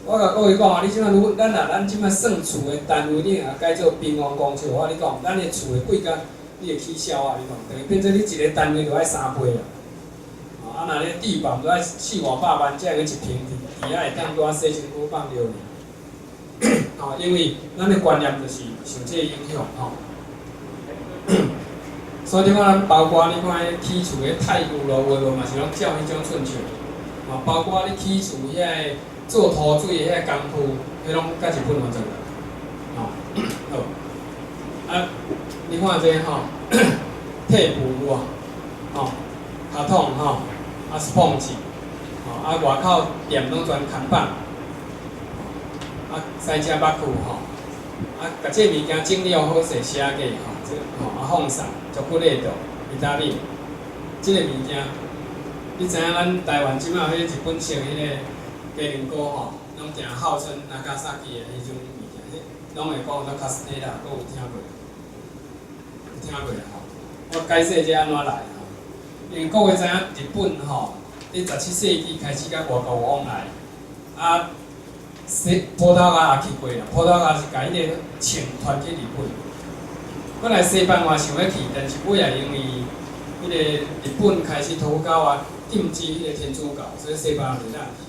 我甲各位讲啊，你即摆如咱即摆算厝的单位，你若改做平方公尺，我跟你讲，咱的厝的贵甲你会起痟啊！你讲，等于变做你一个单位就爱3倍啊！啊，若咧地板都爱400-500万，才会去1平地下会当拄啊洗身躯放尿尔。吼，因为咱的观念就是受这影响吼。所以你看咱包括你看迄起厝的太古路话嘛是拢照迄种寸像，啊，包括你起厝遐个做土水的遐个工夫，迄拢甲日本完全个。好，啊，你看这吼，铁布有啊，吼，卡通吼。啊，是碰瓷，吼，啊，外口店拢全看板，啊，西车北区吼，啊，甲这物件整理好势写价吼，这吼啊放送，足骨力度，意大利，这个物件，你知影咱台湾即摆迄日本式迄个鸡苓膏吼，拢定号称那加萨基的迄种物件，拢会讲做卡斯蒂拉，阁有听过？有听过吼？我解释这安怎来。因为各位知影，日本吼，伫17世纪开始甲外国有往来，啊，葡萄牙也去过啦，葡萄牙是甲迄个枪传去日本。本来西班牙想要去，但是尾也因为迄个日本开始土狗啊禁止迄个天主教，所以西班牙袂当去。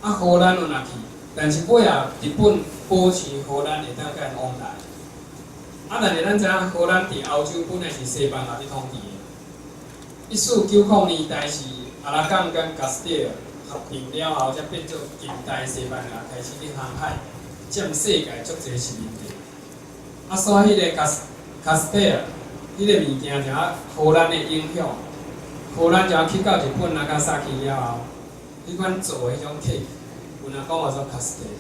啊，荷兰有若去，但是尾啊日本保持荷兰会当甲因往来。啊，但是咱知影荷兰伫欧洲本来是西班牙伫统治。1490年代是阿拉冈跟加斯蒂尔合并了后，才变做近代西班牙开始伫航海，占世界足侪殖民地。啊，所以迄个加斯蒂尔，迄个物件就啊荷兰的影响，荷兰就去到日本那甲萨去了后，迄款做的迄种铁，有人讲话做加斯蒂尔，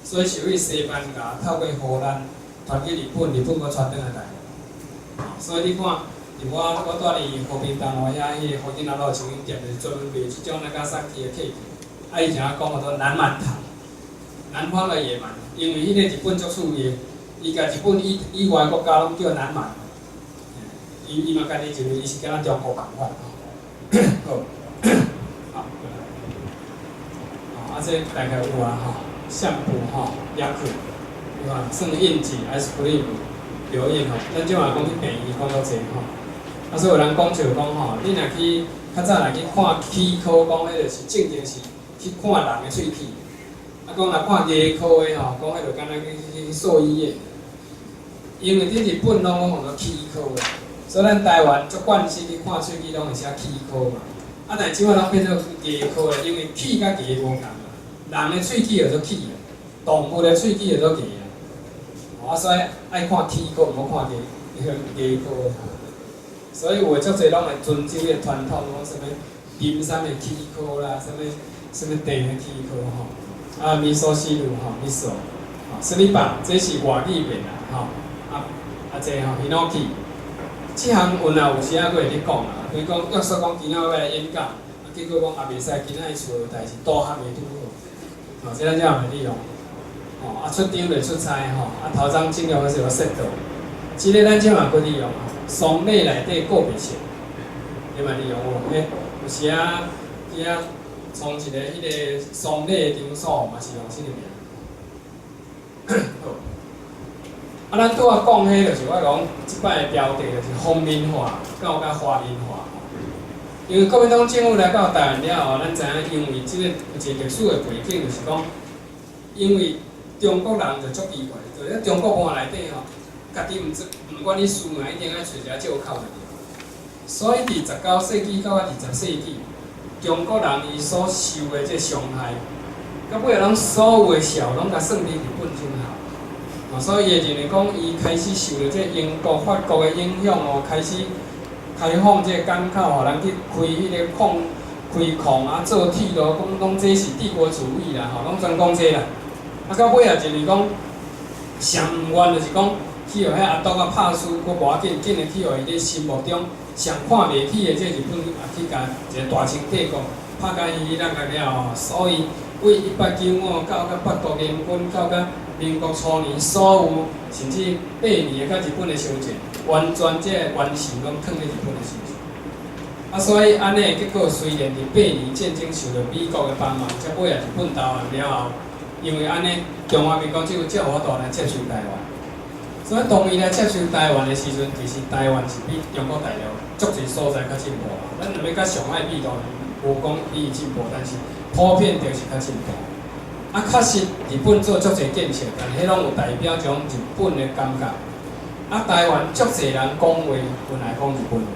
所以是为西班牙透过荷兰传去日本，日本搁传转来台湾。所以你看。我住伫和平东路遐，迄个福建南路长影店，就是专门卖即种那加萨奇的 cake。伊常讲叫做南蛮糖，南方的野蛮，因为迄个日本足趣味，伊甲日本以外国家拢叫南蛮。伊嘛家己认为伊是跟咱中国共款吼。好，这大概有啊吼，相簿吼，雅克，对吧？算印记 ice cream 表演吼，咱即嘛讲去病院讲到这吼，所以有人讲笑讲吼，你若去较早若去看齿科，讲迄个是正经是去看人的喙齿，讲若看牙科的吼，讲迄个敢若去兽医院，因为伫日本拢讲做齿科的。所以咱台湾足惯势去看喙齿，拢会写齿科嘛。但即摆拢变做牙科咧，因为齿甲牙无共嘛。人的喙齿叫做齿啊，动物的喙齿叫做牙啊。所以爱看齿科，毋好看牙科。所以有诶足侪拢会遵守迄个传统，讲啥物金山的齿科啦，啥物地的齿科吼。味噌汁路吼，味噌，斯里巴，这是外语面啦吼。这吼 Hinoki。即项运啊，有时啊，佫会咧讲啦。比如讲，约束讲今仔要来演讲，结果讲也袂使，今仔伊厝诶代志倒项袂拄好。即咱遮也袂利用。出张袂出差吼，头章尽量还是要说到。即个咱遮嘛佫利用丧礼内底个别性，你嘛利用无？有时啊，去啊创一个迄个丧礼诶场所，嘛是用即个名。咱拄仔讲迄，就是我讲即摆的标题，就是方面化到华人化。因为国民党政府来到台湾了后，咱知影，因为即个有一个历史的背景，就是讲，因为中国人就足奇怪，就咧中国文化内底吼，家己毋管你输嘛，一定爱找一个借口就对。所以伫19世纪到20世纪，中国人伊所受的这伤害，到尾拢所有的笑拢甲算伫日本身下。所以会认为讲，伊开始受着这英国、法国的影响哦，开始开放这港口，互人去开迄个矿做铁路，讲这是帝国主义啦，拢专讲这啦。到尾也认为讲，上毋愿就是讲，去互迄阿独拍输，佫无要紧，去互伊咧心目中上看袂起的这日本，也去甲一个大清帝国拍甲伊那个了。所以为1895到八国联军到民国初年，所有甚至8年甲日本的相战，完全这完成拢囥咧日本的身上。所以安尼结果，虽然伫8年战争受到美国的帮忙，才尾啊日本投降了后，因为安尼中华民国才有法度来接受台湾。所以当伊来接受台湾的时阵，其实台湾是比中国大陆足侪所在较进步啦。咱若要甲上海比，当然无讲比伊进步，但是普遍就是较进步。确实，日本做足侪建设，但迄拢有代表种日本的感觉。台湾足侪人讲话，本来讲日本话，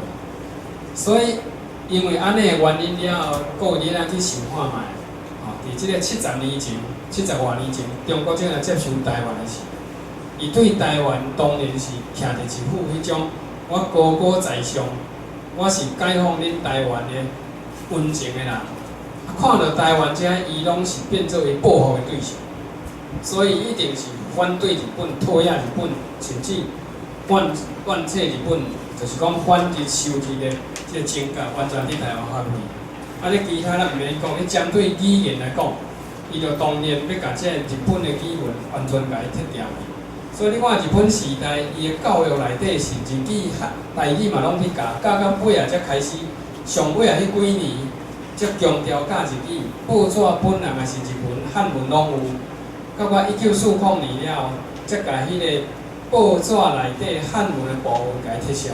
所以因为安尼的原因了后，各位咱去想看卖，伫即个70年前、70多年前，中国正来接受台湾的时，伊对台湾当然是徛伫一副迄种我高高在上，我是解放恁台湾的温情的人。看到台湾遮，伊拢是变作为报复的对象，所以一定是反对日本、讨厌日本，甚至怨斥日本，就是讲反日受日的这个情感完全伫台湾发挥。你其他咱毋免讲，你针对语言来讲，伊就当然要甲这日本的语文完全甲伊剔掉去。所以你看日本时代，伊的教育内底是日语、台语嘛拢去教，教到尾啊才开始，上尾啊迄几年。则强调教日语，报纸本人也是日文、汉文拢有。到我1940年了后，则甲迄个报纸内底汉文的部分甲伊撤销。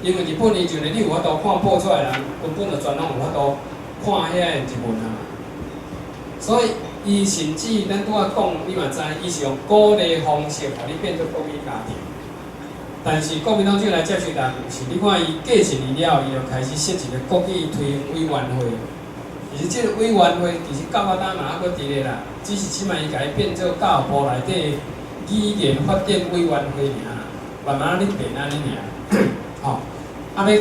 因为日本伊就你有法度看报纸的人，根本就全拢有法度看遐个日文啊。所以伊甚至咱拄仔讲，你嘛知，伊是用鼓励方式，互你变做国语家庭。但是国民党政来接受台湾是，你看伊过一年了，伊就开始设一个国语推广委员会。其实这个委员会其实到当嘛还阁伫咧啦，只是即摆伊甲伊变做教育部内底语言发展委员会尔，慢慢咧变安尼尔。吼，要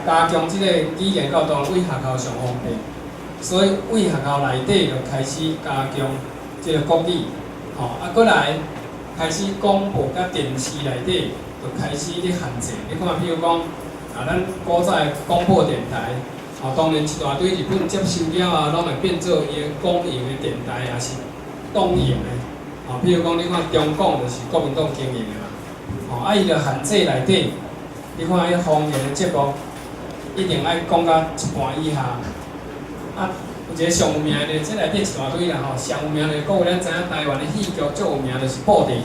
加强即个语言教导，为学校上方便，所以为学校内底就开始加强即个国语。吼，过来开始广播甲电视内底。就开始咧限制，你看，比如讲，咱古早的广播电台，当然一大堆日本接收了啊，拢会变做伊个公营的电台，也是党营的。比如讲，你看中广就是国民党经营的嘛，伊就限制内底，你看迄方言的节目，一定爱讲到一半以下。有一个上有名的，这内底一大堆啦上有名的，各位咱知影台湾的戏剧最有名就是布袋戏。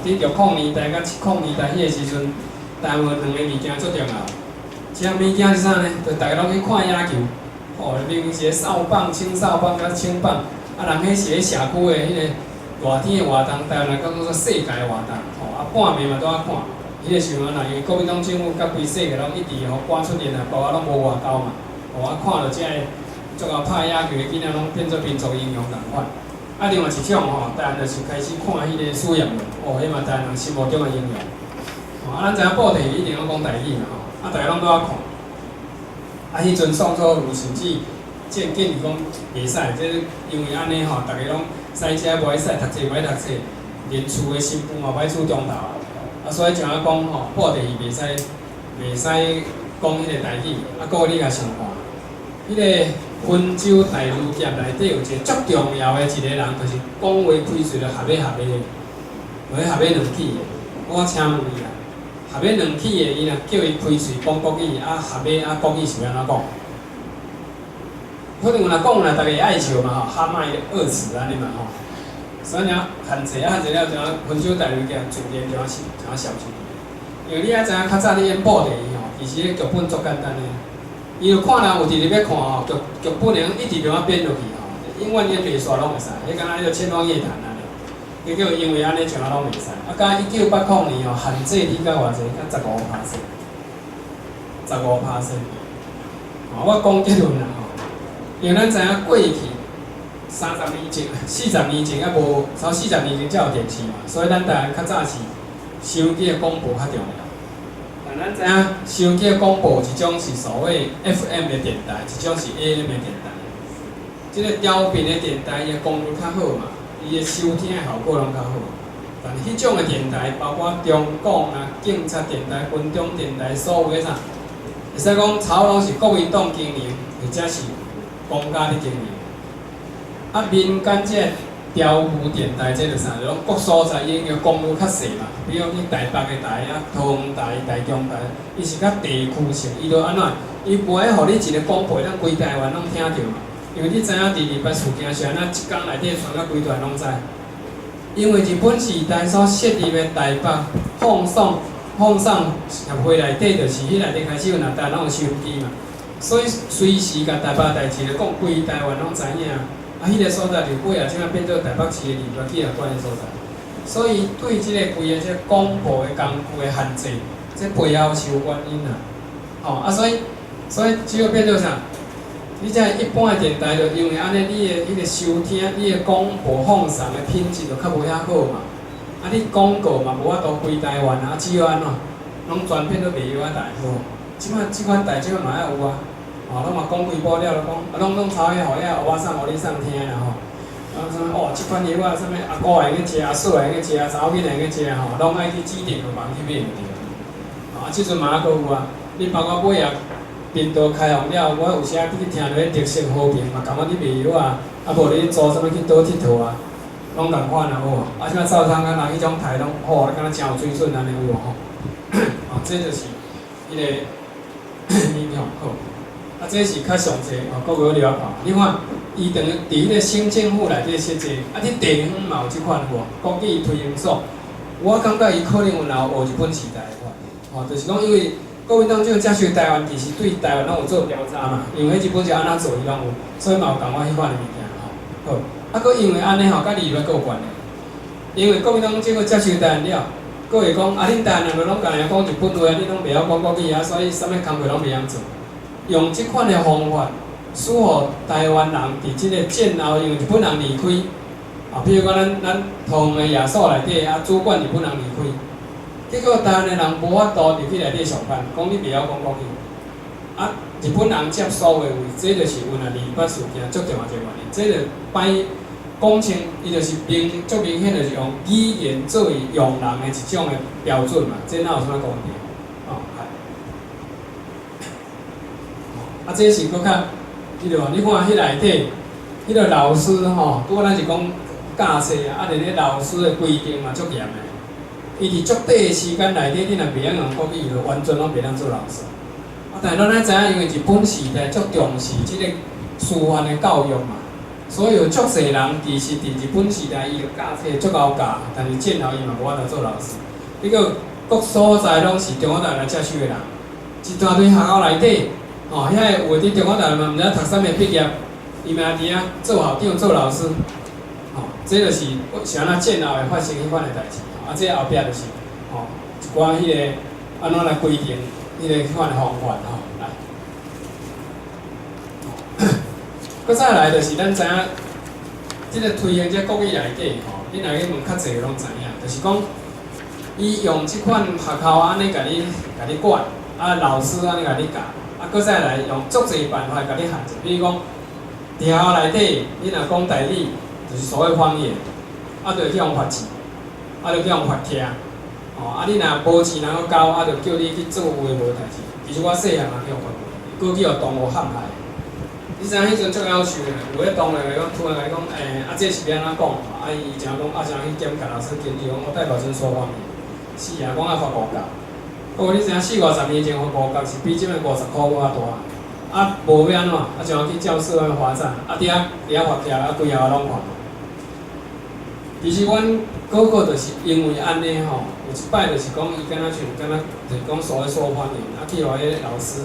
伫600年代甲700年代迄个时阵，台湾两个物件最重要。一项物件是啥呢？就大家拢去看野球。明明是扫棒、青扫棒甲青棒，人迄是咧社区的迄个热天的活动，台湾人讲做世界活动。半暝嘛都爱看。迄个时阵因为国民党政府甲规世界拢一直赶出联合国，拢无外交嘛。看到这个足够拍野球的囡仔，拢变做民族英雄共款。另外一种台湾就是开始看迄个苏养伦，迄嘛台湾人心目中的英雄。咱知影布袋戏一定要讲台语嘛，大家拢都要看。迄阵宋楚瑜甚至建议讲袂使，即因为安尼大家拢塞车无爱使，读册无爱读册，连厝的新妇嘛歹厝中头所以就要讲布袋戏袂使讲迄个台语。各位你甲想看，迄个温州大儒侠内底有一个足重要的一个人，就是讲话开嘴就合尾的，合尾两起的。我请问伊啦，合尾两起的，伊若叫伊开嘴讲国语，合尾国语是要安怎讲？可能有人讲啦，大家会爱笑嘛哈麦二字安尼嘛所以限制了，就温州大儒侠全面就小心。因为你爱知影，较早你演布袋戏其实迄剧本足简单的。伊就看人有直直要看剧本能一直就安编落去永远演袂煞拢袂使，迄敢若迄个千方夜谭安尼。结果因为安尼像啊拢袂使，到1980年限制你到偌济？到15%。15%。我讲结论啦因为咱知影过去30年前、40年前无超40年前才有电视嘛，所以咱台湾较早是收机的广播较重要。咱知影收机的广播一种是所谓 FM 的电台，一种是 AM 的电台。即个调频的电台，伊的功能较好嘛，伊的收听的效果拢较好。但是迄种的电台，包括中广警察电台、军中电台，所有的啥，会使讲操拢是国民党经营，或者是公家咧经营。民间即个调布电台，即个啥，就讲各所在因个功能较细嘛，比如你台北的台桃园台、台中台，伊是较地区性，伊就安怎？伊不会互你一个广播，咱规台湾拢听着嘛。因为你知影，伫日本事件是安怎，一天内底传到规台湾拢知。因为日本时代所设立的台北放送协会内底，就是迄内底开始有台湾拢有收音机嘛，所以随时甲台北代志咧讲，规台湾拢知影。迄个所在就尾即摆变做台北市的立法机关的所在，所以对即个规个即广播的工具的限制，这背后是有原因啦。所以只要变做啥？你即一般的电台就因为安尼，你的迄个收听，你的广播放送的品质就较无遐好嘛。你广告嘛无法度规台湾只要安怎，拢全片都袂晓台好。即摆即款台即摆嘛还有拢嘛讲几部了，就讲拢抄迄互遐学送互你送听啦啥即款药啥物阿姑会用去食，阿嫂会用去食，查某囡会用去食拢爱去指定个房去买就对。即阵嘛还佫有你包括尾频道开放了，我有时去听着迄特色和平嘛，感觉你袂晓无你做啥物去倒佚佗拢共款好即摆早餐敢若迄种台拢敢若真有水准安尼有这就是迄个影响好。这是较详细各位了解。你看，伊等于伫迄个省政府内底设置，你地方嘛有即款国语推行所，我感觉伊可能有学日本时代的款，就是讲因为国民党这个接收台湾，其实对台湾拢有做调查嘛，因为日本是安怎做伊拢有，所以嘛有共我迄款的物件好，佫因为安尼甲利益佫有关系，因为国民党这个接收台湾了，佫会讲恁台湾人拢共来讲日本话，你拢袂晓讲国语所以啥物工课拢袂晓做。用即款的方法，使互台湾人伫即个战后，因为日本人离开，譬如讲咱桃园的夜宿内底主管日本人离开，结果台湾的人无法度入去内底上班，讲你袂晓讲国语，日本人接收的位，这就是有二八事件足重要一个原因，这就摆讲清，伊就是足明显，就是用语言作为用人的一种的标准嘛，这哪有啥问题？这是搁较，你看迄内底，迄个老师吼，拄咱是讲教册啊，连迄老师的规定嘛足严的。伊伫足短的时间内底，你若袂晓用国语，就完全拢袂当做老师。但咱知影，因为日本时代足重视即个师范的教育嘛，所以有足侪人其实伫日本时代伊就教册足够教，但是战后伊嘛无法度做老师。结果各所在拢是中国大陆接收的人，一大堆学校内底，哦，遐个有伫中国大陆嘛，毋知读啥物毕业，伊嘛伫遐做校长、做老师，哦，这就是是安怎战后会发生迄款的代志。这后壁就是吼一寡迄个安怎来规定迄个款的方法吼来。搁再来就是咱知影，即个推行这国语内底吼，你若去问较济拢知影，就是讲伊用即款学校安尼甲你管，啊老师安尼甲你教，啊搁再来用足济办法甲你限制，比如讲，伫学校内底你若讲台语，就是所谓方言，啊就去用罚钱。啊，就叫人罚听，哦，啊，你若无钱能够交，啊，就叫你去做有诶无代志。其实我细汉也去互罚过，过去互同学陷害。你知影迄阵足要求诶，有迄同学来讲，突然来讲，这是要安怎讲？啊，伊诚讲，诚去检甲老师检举讲，我代表真说方面。是啊，讲要罚5角。不过你知影40-50年前罚5角是比即个50块搁较大。啊，无要安怎？啊，像去教室外面罚站，啊，伫遐罚起来，啊，规校拢罚。其实阮个个就是因为安尼吼，有一摆就是讲伊敢若就是讲所谓说方言，啊去互迄老师，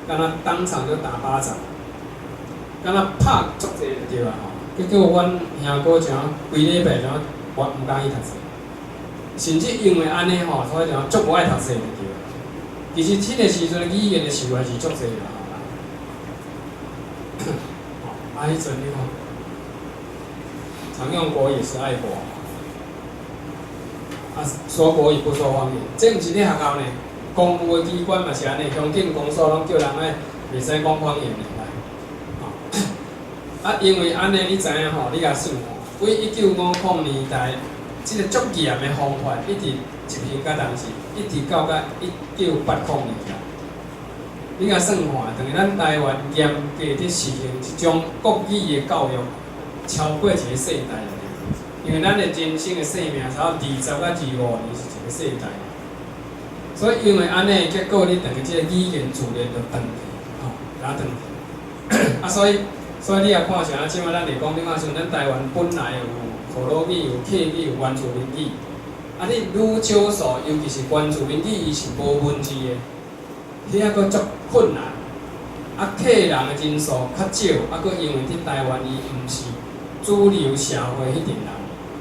敢若当场就打巴掌，敢若拍足济就对啊吼。结果阮兄哥像规礼拜像我毋敢去读册，甚至因为安尼吼，所以像足无爱读册就对啊。其实迄个时阵语言的受害是足济啦，吼。啊，迄阵你看。常用国也是爱国，啊，说国语不说方言，这毋是咧学校呢，公务的机关嘛是安尼，乡镇公所拢叫人爱袂使讲方言的来，吼、啊，因为安尼你知影吼，你甲算吼，为1950年代，即、个足严的方法一直执行到当时，一直到1980年代，你甲算吼，等于咱台湾严格伫实行一种国语的教育。超过一个世代，因为咱的人生的生命差不多20到25年是一个世代，所以因为安尼，结果你等于即个语言自然就断去，吼，打断去。啊，所以你也看像即摆咱来讲，你看像咱台湾本来有河洛语、有客语、有原住民语，啊，你愈少数，尤其是原住民语，伊是无文字的，遐个足困难。啊，客人的人数较少，啊，搁因为伫台湾伊毋是。主流社会迄群人，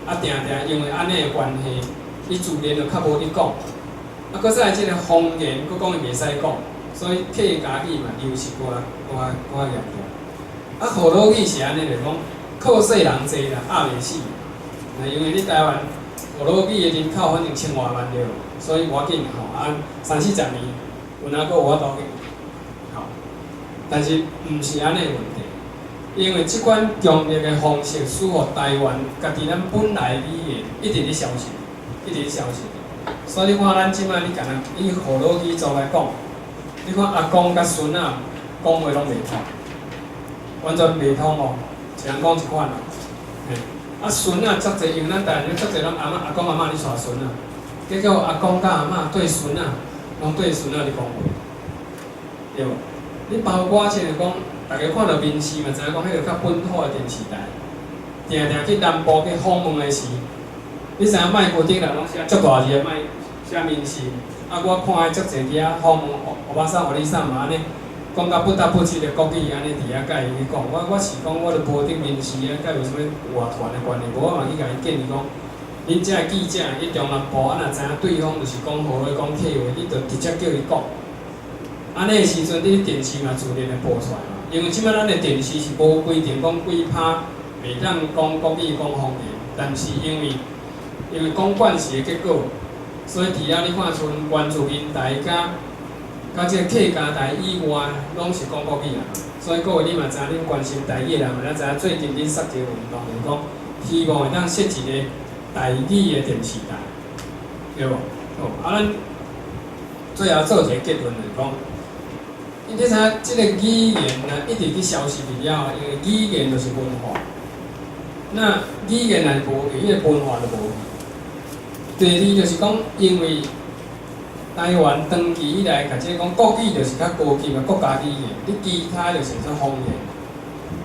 啊，定因为安尼的关系，伊自然就较无咧讲。啊，搁再来即个方言，搁讲伊袂使讲，所以客家语嘛流失搁较严重。啊，河洛语是安尼来讲，靠细人济啦，压袂死。因为你台湾河洛语的人口反正1000外万了，所以无要紧吼，啊，30-40年，有哪个有法度去？吼，但是毋是安尼问题。因为即款强烈的方式，使互台湾家己咱本来的语言一直咧消失，一直咧消失。所以你看咱即摆你干以河洛语族来讲，你看阿公甲孙仔讲话拢袂通，完全袂通哦，只能讲一款哦。啊孙仔足侪，因为咱台湾人足侪拢阿公阿嬷咧带孙仔，结果阿公甲阿嬷对孙仔，拢对孙仔咧讲话，对无？你包括像讲。大家看到电视嘛，知影讲迄个较本土的电视台，定去南部去访问的时，你知影卖国顶人拢写足大字的卖写明信，啊，我看足侪遐访问欧巴桑、欧里桑嘛安尼，讲到不得不提的国语安尼伫遐甲伊去讲，我是讲我著无得面试啊，甲有啥物外传的关系，无我嘛去甲伊建议讲，恁遮记者去中南部，啊，若知影对方就是讲河话讲客话，你著直接叫伊讲，安尼的时阵，你电视嘛自然会播出来嘛。因为即摆咱的电视是无规定讲几拍袂当讲国语讲方言，但是因为讲惯势的结果，所以除了你看像原住民台甲即个客家台以外，拢是讲国语啊。所以各位你嘛知影，恁关心台语的人嘛，咱知影最近恁设一个运动，就是讲希望会当设一个台语的电视台，对无？好，啊，咱最后做一个结论就是讲。因为啥？即个语言呢，一直去消失伫了，因为语言就是文化。那语言若无去，迄个文化就无去。第二就是讲，因为台湾长期以来，甲即个讲国语就是较高级的国家语言，你其他就是说方言。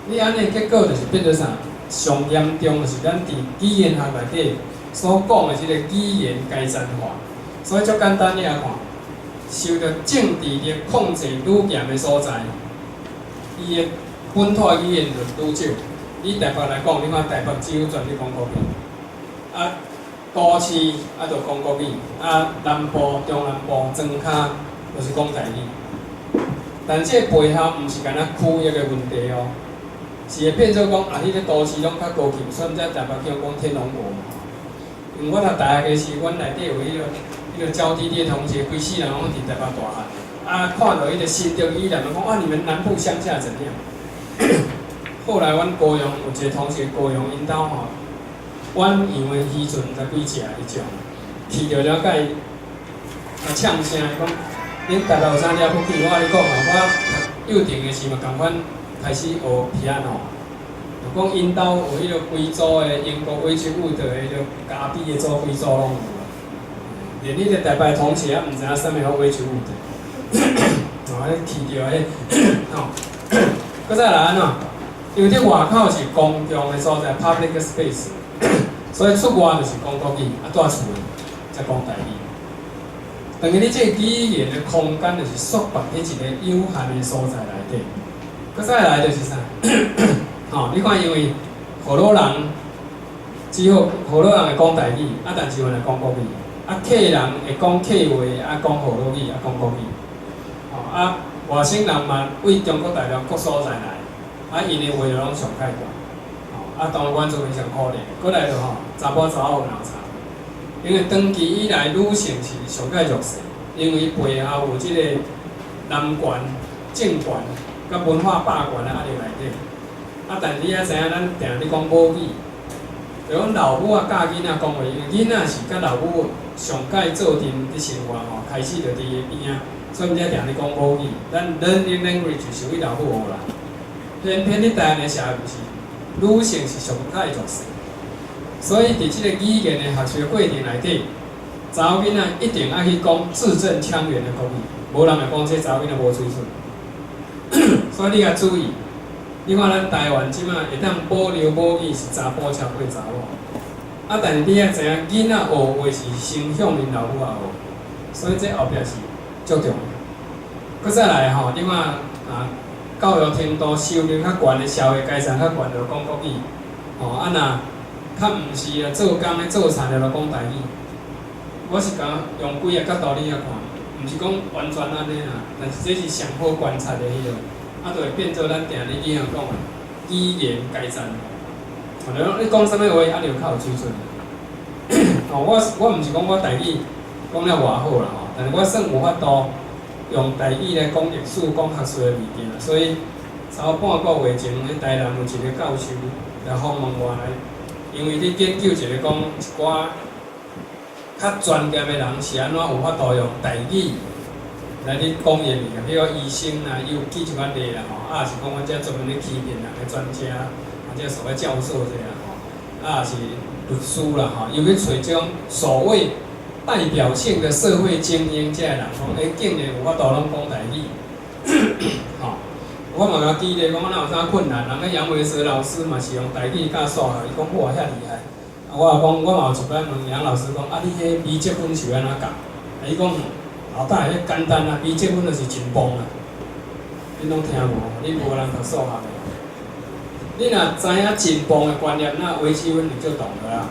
你安尼结果就是变做啥？上严重就是咱伫语言学内底所讲的即个语言改善化。所以足简单你来看，受到政治的控制愈严的所在，伊的本土语言就愈少。以台北来讲，你看台北只有全咧讲国语，啊，都市啊就讲国语，啊南部、中南部、庄脚就是讲台语。但这背后毋是干那区域的问题哦，是会变做讲啊，迄个都市拢较高级，所以咱台北叫讲天龙国嘛。因为我读大学的时，阮内底有迄个招弟弟的同学，规世人拢伫台北大汉，啊，看到迄个新竹以南，讲啊，你们南部乡下怎样？后来，阮高雄有一个同学，高雄因兜吼，阮养的鱼船才几只迄种，去着了解，呛声讲，恁大家有啥了不起？我甲你讲嘛，我幼稚的时嘛，共款开始学 piano， 就讲因兜有迄个贵族的英国维吉伍德的迄个咖啡的做贵族拢有，连迄个台北同学也毋知影啥物叫维吉伍德，哦，去着迄，吼，搁再来安怎？因为这外口是公共的所在 （public space）， 所以出外就是讲国语，啊，住厝才讲台语。等于你这语言的空间就是缩放喺一个有限的所在内底。搁再来就是啥？吼、你看，因为河洛人只有河洛人会讲台语，啊，但是阮会讲国语。啊，客人会讲客话，啊，讲河洛语，啊，讲国语。吼、啊，外省人嘛，为中国大陆各所在来。啊，因的话就拢上解决，吼，啊，当然原住民上可怜，过来就吼，查甫查某有人查，因为长期以来女性是上解弱势，因为背后有即个男权、政权、甲文化霸权的压力内底，啊，但是你也知影，咱定咧讲母语，就讲老母啊教囡仔讲话，因为囡仔是甲老母上解做阵伫生活吼，开始就伫个边仔，所以毋则定咧讲母语，咱 learning language 是为老母学啦。偏偏你台湾的社会是女性是上解弱势，所以伫即个语言的学习过程内底，查某囡仔一定爱去讲字正腔圆的国语，无人会讲这查某囡仔无水准。所以你要注意，你看咱台湾即马会当保留母语是查甫超过查某，啊，但是你也知影囡仔学话是先向因老母学，所以这后壁是足重要。搁再来吼，你看啊。教育程度、收入较悬的社会阶层较悬，就讲国语；哦，啊若较毋是啊，做工的、做田的，就讲台语。我是讲用几个角度你来看，毋是讲完全安尼啦，但是这是上好观察的迄个，啊，就会变做咱定咧经常讲的语言阶层。哦，就讲你讲啥物话，啊，就较有水准。哦，我毋是讲我台语讲了偌好啦，吼，但是我算有法度。用台语来讲历史、讲学术的物件，所以差不半个月前，喺台南有一个教授来访问我来，因为你研究一个讲一寡较专业的人是安怎有法度用台语来咧讲伊物件，比如医生啦、有记即款类啦吼，啊是讲阮遮专门咧欺骗人的专家，或者所谓教授这样吼，啊是律师啦吼，又去找即种所谓。代表性的社会精英，这人讲，竟然有法度拢讲台语，吼、我嘛甲举例讲，哪有啥困难？人个杨维蛇老师嘛是用台语教数学，伊讲哇遐厉害。我也讲，我嘛有一摆问杨老师讲，啊你迄微积分是安怎教？伊讲，老大迄简单啊，微积分就是真棒啊。你拢听无？你无人读数学的。你若知影真棒的观念，那微积分你就懂了啦。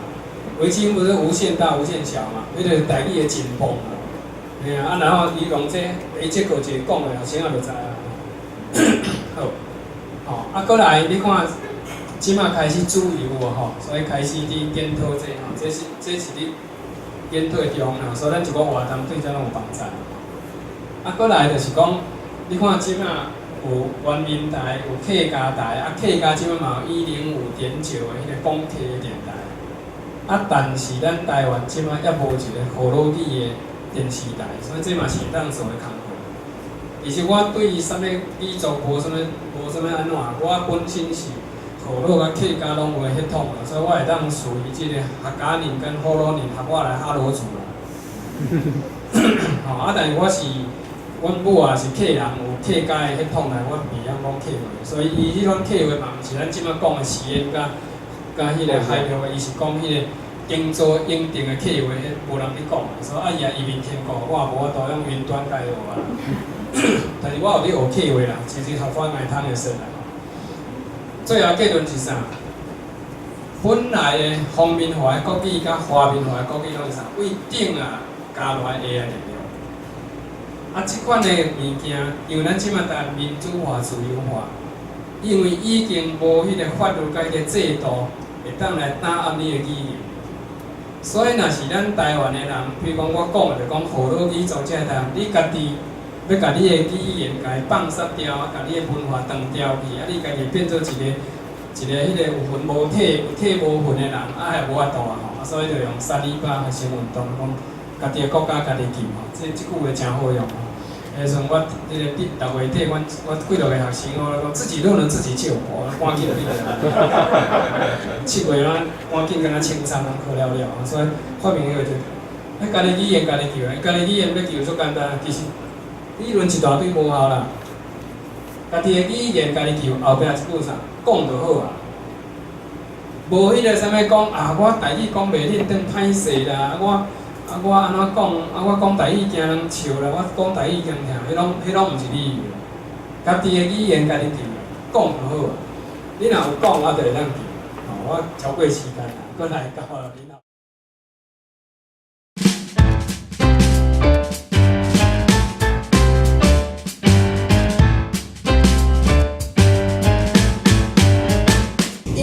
微积分不是无限大、无限小嘛？迄个台语的真棒啊！嘿啊，然后伊用这一个个一个讲的，学生也就知啊。好，吼，啊，过来你看，即马开始主流无吼，所以开始伫检讨这吼，这是你检讨的地方啦。所以咱一个活动对这拢有帮助。啊，过来就是讲，你看即马有原民台、有客家台，啊，客家即马嘛有105.9的迄个广客电台。啊，但是咱台湾即摆也无一个河洛语的电视台，所以这嘛是当做的工作。其实我对啥物语族无啥物安怎，我本身是河洛甲客家拢有血统所以我会当属于即个客家人跟河洛人合我来哈罗族啦。但是我是阮母也是客人，有客家的血统来，我袂晓讲客话，所以伊迄种客话嘛，毋是咱即摆讲的时言甲迄个海庙的，伊是讲迄个应做应定的客话，无人咧讲，所以伊也一面天国，我也无法度用云端解学啊。但是我有咧学客话啦，其实合法卖通会算啦。最后结论是啥？本来的方面化的国语甲华面化的国语拢是啥？为顶啊加落来 AI 里面。即款的物件，因为咱即马台民主化、自由化，因为已经无迄个法律甲迄个制度会当来打压你的语言，所以若是咱台湾的人，比如讲我讲的，就讲河洛语族这台湾，你家己要甲你的语言甲伊放杀掉，甲你的文化断掉去，你家己变做一个迄个有魂无体、有体无魂的人，还无法度啊所以就用328学生运动讲。家己的国家家己救这句话真好用迄阵我迄个逐月底，我几落个学生，我讲自己都能自己救，赶紧就你7月咱赶紧跟他清仓，考了，所以发明迄个就，家己语言家己救，家己语言要救足简单，其实理论一大堆无效啦。家己的语言家己救，后壁一句啥，讲就好啊。无迄个啥物讲我台语讲袂认真歹势啦，我安怎讲？我讲台语惊人笑啦，我讲台语惊听，迄拢毋是理由。家己的语言家己记，讲就好啊。你若有讲，我就会当记。我超过时间啦，搁来到了你。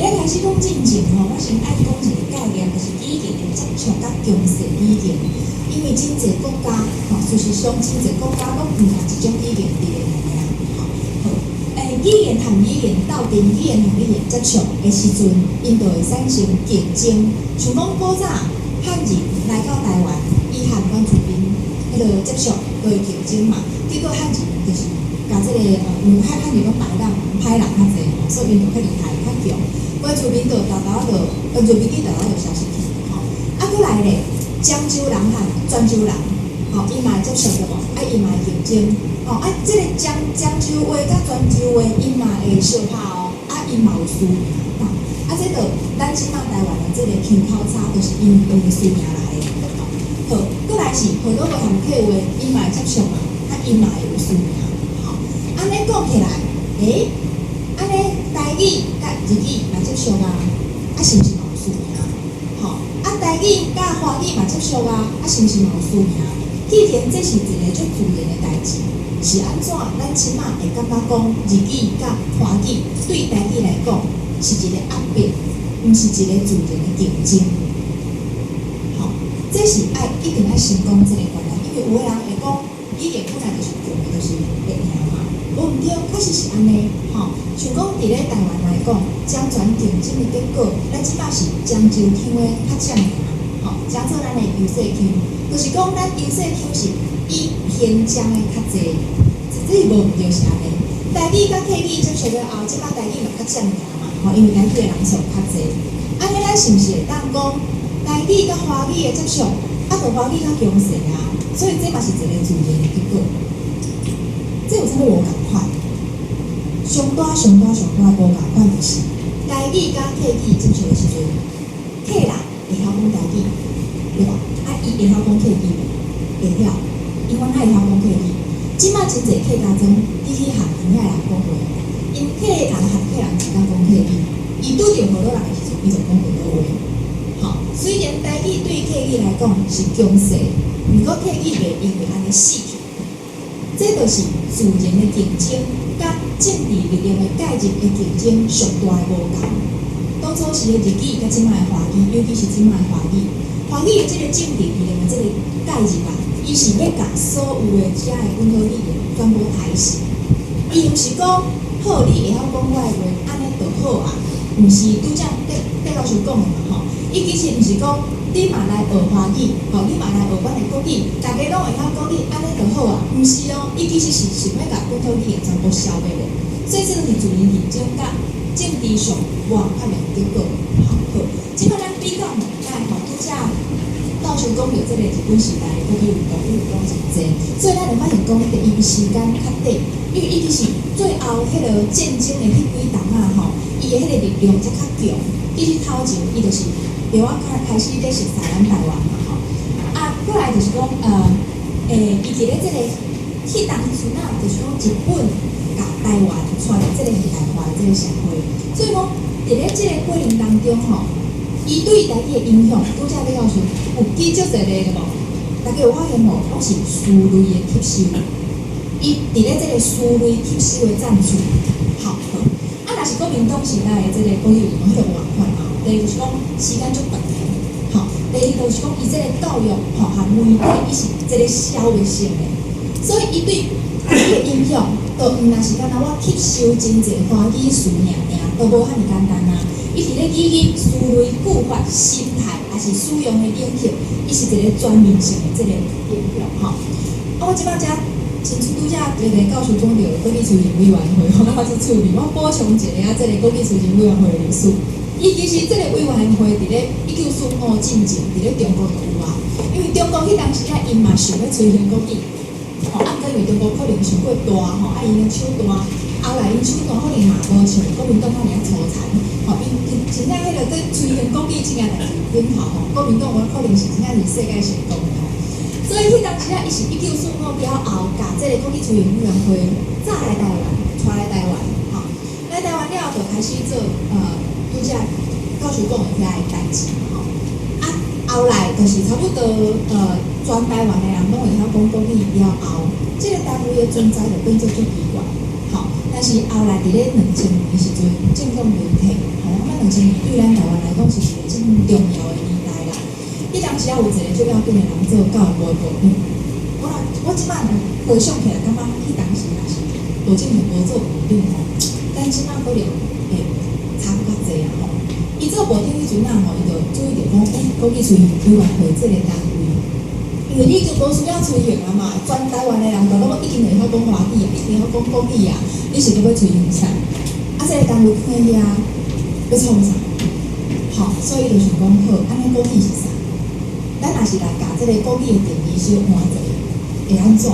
开始讲进前我先爱讲一个概念，就是语言的接触甲强势语言。因为真侪国家，事实上真侪国家拢唔用一种语言伫咧语言同语言斗阵，语言同语言接触的时阵，因就会产生竞争。像讲古早汉人来到台湾，伊和原住民迄个接触就会竞争嘛。结果汉人就是甲即个汉人讲歹人较侪，所以因就较厉害较强。原住民就原住民去消失去。过来咧，漳州人和泉州人，伊嘛会接受着无？伊嘛会竞争。即个漳州话甲泉州话，伊嘛会相拍伊嘛有输赢。这就咱即摆台湾的这个腔口差，就是因为输赢来的。好，过来是好多个含客话，伊嘛会接受嘛，伊嘛会有输赢。安尼讲起来，安尼台语甲日语嘛接受啊，是毋是嘛有输赢？台语甲华语嘛接受啊，是毋是嘛有输赢？既然这是一个足自然的代志，是安怎？咱即摆会感觉讲日语甲华语对台语来讲是一个压迫，毋是一个自然的竞争。这是一定要先讲这个观念，因为有个人会讲语言本来就是强的，就是会赢嘛。无毋对，确实是安尼。像讲伫咧台湾来讲，漳泉竞争的结果，咱即摆是漳州腔的较占赢。漳州咱的优势腔，就是讲咱优势腔是以偏漳的较济，这是无毋对是安尼。台语甲客语接触了后，即摆台语嘛较占赢嘛，因为台语的人数较济。安尼咱是毋是会当讲台语甲华语的接触，就华语较强势啊？所以这嘛是一个自然的结果。这有啥物无共款？上大无共款就是台语甲客语接触的时阵，客人会晓讲台语，对吧？伊会晓讲客语，会晓，因为会晓讲客语。即摆真侪客家中，伊去学乡下人讲话，因客人和客人只讲客语，伊拄着好多人的时阵，伊就讲好多话。虽然台语对客语来讲是强势，毋过客语袂因为安尼死去。这就是自然的竞争，甲政治力量的介入的竞争上大的无共。当初时的日语甲即摆的华语，尤其是即摆的华语的这个政治力量的这个介入啊，伊是要甲所有的遮的本土语言全部抬死。伊毋是讲好，你会晓讲我的话，安尼就好啊，毋是拄则戴老师讲的嘛伊其实毋是讲你嘛来学华语，吼，你嘛来学阮的国语，大家拢会晓国语，安尼就好啊。毋是哦，伊其实是想要甲本土语全部消灭的。所以这就是自然竞争甲政治上哇较良结果。好，即摆咱比较两届吼，拄则教授讲到即个日本时代的国语运动真济，所以咱就发现讲第一时间较短，因为伊其实最后迄个战争的迄几档啊吼，伊的迄个力量才较强。伊是头前伊就是对我开始在熟悉咱台湾嘛吼，啊，过来就是讲伊伫咧即个迄当阵啊，就是讲日本甲台湾带来即个现代化的即个社会，所以讲伫咧即个过程当中吼。伊对台语的影响，拄则你告诉有记足侪个的无？大家有发现无？拢是思维的吸收。伊伫咧即个思维吸收的战术，好。啊，若是国民党时代的即个国语运动，迄个活法嘛，第一就是讲时间足长的，好。第二就是讲伊即个教育吼和媒体，伊是即个消灭性的，所以伊对台语的影响，都毋若是干那我吸收真济华语词尔，都无遐尼简单啊。伊伫咧语言、思维、句法、心态，还是使用的领域，伊是一个全面性的即个应用吼。啊，我即摆遮亲像拄则个教授讲到国语推行委员会，我发出趣味，我补充一个啊，即个国语推行委员会的历史。伊其实即个委员会伫咧1945进前，伫咧中国就有啊，因为中国迄当时啊，因嘛想要推行国语，吼，啊，因为中国可能伤过大吼，啊，因的手段，后来因手段可能嘛无像国民党遐尔粗残。吼，因真正迄个对推行国语这件代志领头吼，国民党我可能是真正是世界成功的吼。所以迄当时啊，伊是1945了后，甲即个国语推行委员会再来台湾，带来台湾，吼，来台湾了后就开始做拄则教授讲的遐个代志吼。啊，后来就是差不多全台湾的人拢会晓讲国语了后，即个单位的存在就变做足奇怪，吼。但是后来伫咧2000年时阵，政府轮替。2000年对咱台湾来讲是一个真重要的年代啦。迄当时啊，有一个最要紧的人做教育部部长。我即摆回想起来，感觉迄当时若是罗正平无做部长吼，咱即摆可能会差较济啊吼。伊做部长迄阵啊吼，伊就注意着讲，国语推行委员会即个单位，因为你就无需要推行啊嘛，全台湾的人都拢已经会晓讲华语啊，已经晓讲国语啊，你是要推行啥？啊，即个单位看遐。要创啥？好，所以就想讲好，安尼国语是啥？咱若是来甲即个国语的定义小换者，会安怎？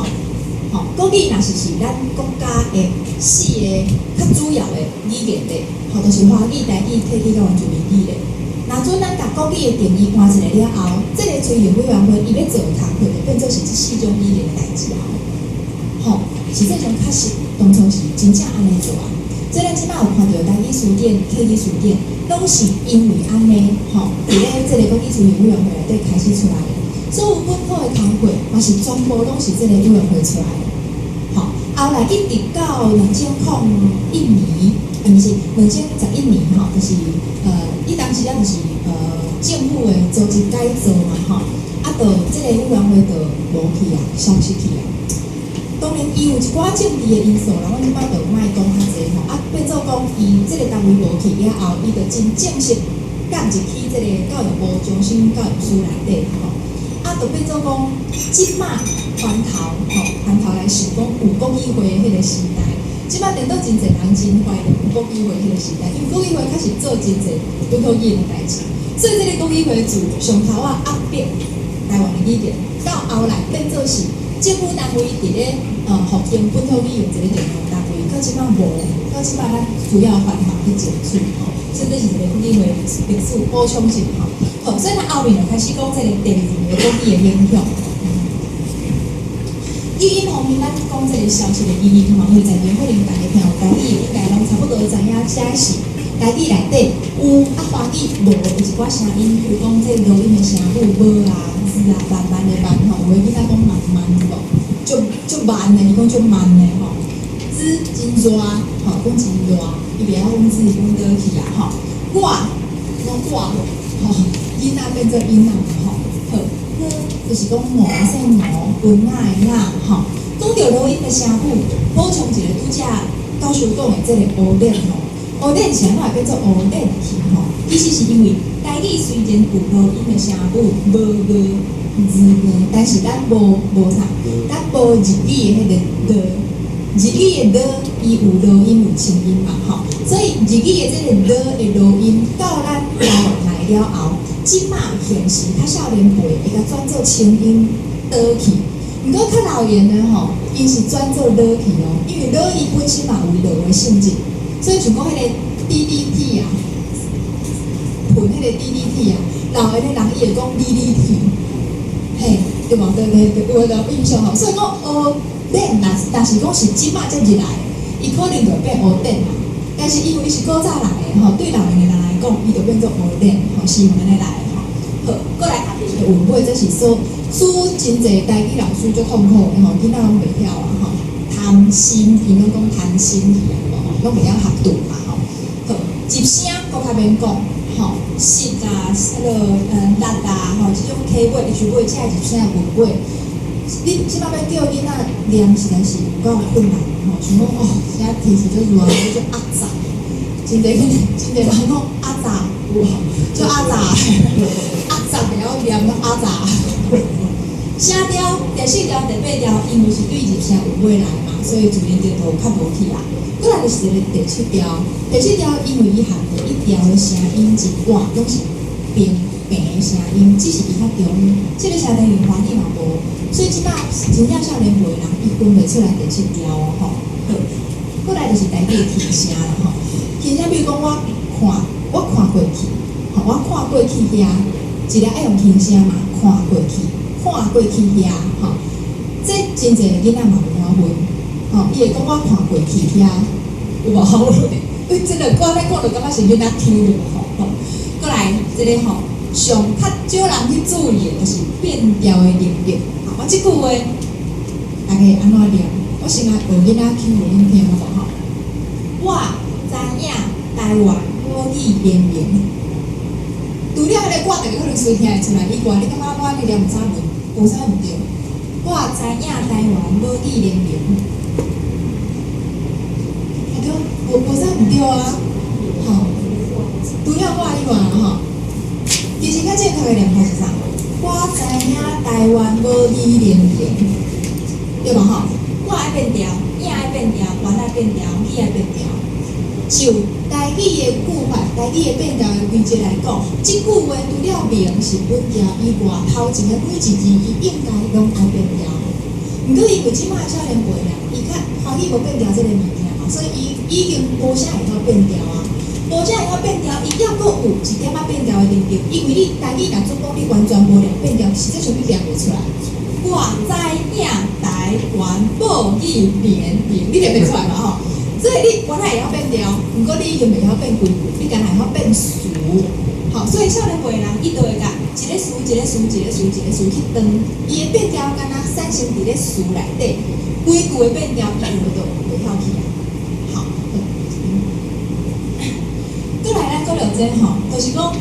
好，国语若是咱国家的4个较主要的语言类，好，就是华语、台语、客语甲原住民语类。若准咱甲国语的定义换一个了后，即个推行委员会伊要做的工作，就变做是这4种语言的代志啊。好，实际上确实当初是真正安尼做啊。所以咱即摆有看到台语词典、客语词典，拢是因为安尼吼，伫咧即个国语推行委员会内底开始出来的。所有本土的工会嘛是全部拢是即个委员会出来的。吼，后来一直到2001年，毋是2011年吼，就是伊当时啊就是政府的组织改造嘛吼，啊，就即个委员会就无去啊，消失去啊。当然，伊有一寡政治的因素啦，我即摆就莫讲较济吼。啊，变做讲伊即个单位无去了后，伊就真正式降入去即个教育部中心教育司内底吼。啊，就变做讲即摆传头来想讲有国语会的迄个时代，即摆变到真侪人真怀念有国语会迄个时代，因为国语会开始做真侪本土语言的代志，所以即个国语会自上头啊压迫台湾的语言，到后来变做是。政府单位伫咧复兴本土语言一个联合单位，到即摆无，到即摆咱主要繁忙去接触吼，所以这是一个国语会历史补充性吼。好，所以咱后面就开始讲这个第二个国语的影响。语音方面，咱讲这个消息的语言，嘛会在面可能大家听有台语，应该拢差不多知影，这是台语内底有啊华语无，有一寡声音，比如讲这录音的声母无啊。是啊，慢慢的慢吼，有诶囡仔讲慢慢无，足慢的，伊讲足慢的吼。字真热，吼，讲真热，伊袂晓讲字，讲倒去啊吼。我，吼，囡仔变做囡仔吼，好，就是讲毛说毛，文仔的仔吼。讲到录音的声母，补充一个拄则教授讲的即个乌练吼，乌练前来变做乌练去吼，其实是因为台语虽然有录音的声母，无字，但是咱无啥，咱无日语的迄个日语的伊有录音有清音嘛，吼，所以日语的这个的录音到咱台湾来了后，即马现时较少年辈会甲转做清音倒去。毋过较老年的吼，因是转做落去哦，因为落伊本身嘛有落的性质，所以像讲迄个 DDT 啊，喷迄个 DDT 啊，老的人伊会讲 DDT， 嘿，对无？对，有个印象吼。所以讲练，但是讲是即马才入来的，伊可能就变学练啦。但是因为伊是古早来的吼，对老年的人来讲，伊就变做学练，吼，是安尼来的吼。好，过来下面一个文尾，这是说。书真侪台语老师足痛苦的吼，囡仔拢袂晓啊吼，贪心，伊拢讲贪心去啊，拢袂晓学读嘛吼。好，一声搁较免讲吼，实啊，迄个力啊吼，即种起尾、H尾，即个一声文尾，你即摆要叫囡仔念，实在是有够困难吼。像讲哦，现在平时就如何就阿杂，真侪人讲阿杂，有就阿杂，阿杂袂晓念，阿杂。声调第4条、第8条，因为是对入声有尾来嘛，所以自然就较无去啊。过来就是第7条，第7条因为伊含第1条的声音一半拢是平的声音，只是伊较中，这个声调连华语嘛无，所以即摆真正少年辈人伊分袂出来第7条哦吼。好，过来就是第8气声啦吼，气声比如讲我看过去，吼，我看过去遐，一个爱用气声嘛，看过去。看过去遐，吼，这真侪囡仔嘛袂晓分，吼，伊会讲我看过去遐，有无好论？因为真个我咧讲就感觉是囡仔听着吼。过来这个吼，上较少人去注意的就是变调的能力。我即句话大家安怎念？我先来学囡仔去录音听好无吼？我知影台湾母语言明。除了迄个我，大家可能随听会出来以外，你感觉我咧念啥文？无啥毋对，我知影台湾母语联名，对，无啥毋对啊，吼，除了我以外吼，其实较正确的念法是啥？我知影台湾母语联名，对无吼？我爱变调，影爱变调，原爱变调，语爱变调，就台语的句法、台语的变调的规则来讲，即句话除了名是本调以外，头前的每一字伊应该拢爱变调。毋过因为即摆少年辈啦，伊较华语无变调即个物件嘛，所以伊已经无啥会晓变调啊。无啥会晓变调，伊要阁有一点仔变调的能力，因为你台语若做讲你完全无练变调，实际上你练袂出来。我知影台湾母语联名，你练袂出来嘛吼？所以你原来会晓变调，毋过你已经袂晓变规句，你敢若会晓变词。好，所以少年辈人伊就会甲一个词去断，伊的变调敢若产生伫咧词内底，规句的变调伊有就袂晓去啊。好，过来咱讲到这吼，就是讲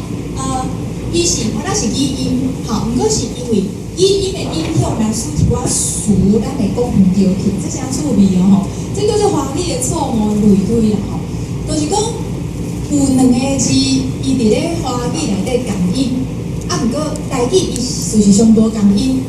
伊是原来是语音，好，毋过是因为语音的影响来使一寡词咱会讲毋对去，这真趣味哦吼。这叫做华语的错误类推啦吼，就是讲有2个字，伊伫咧华语内底共音，毋过台语伊事实上无共音，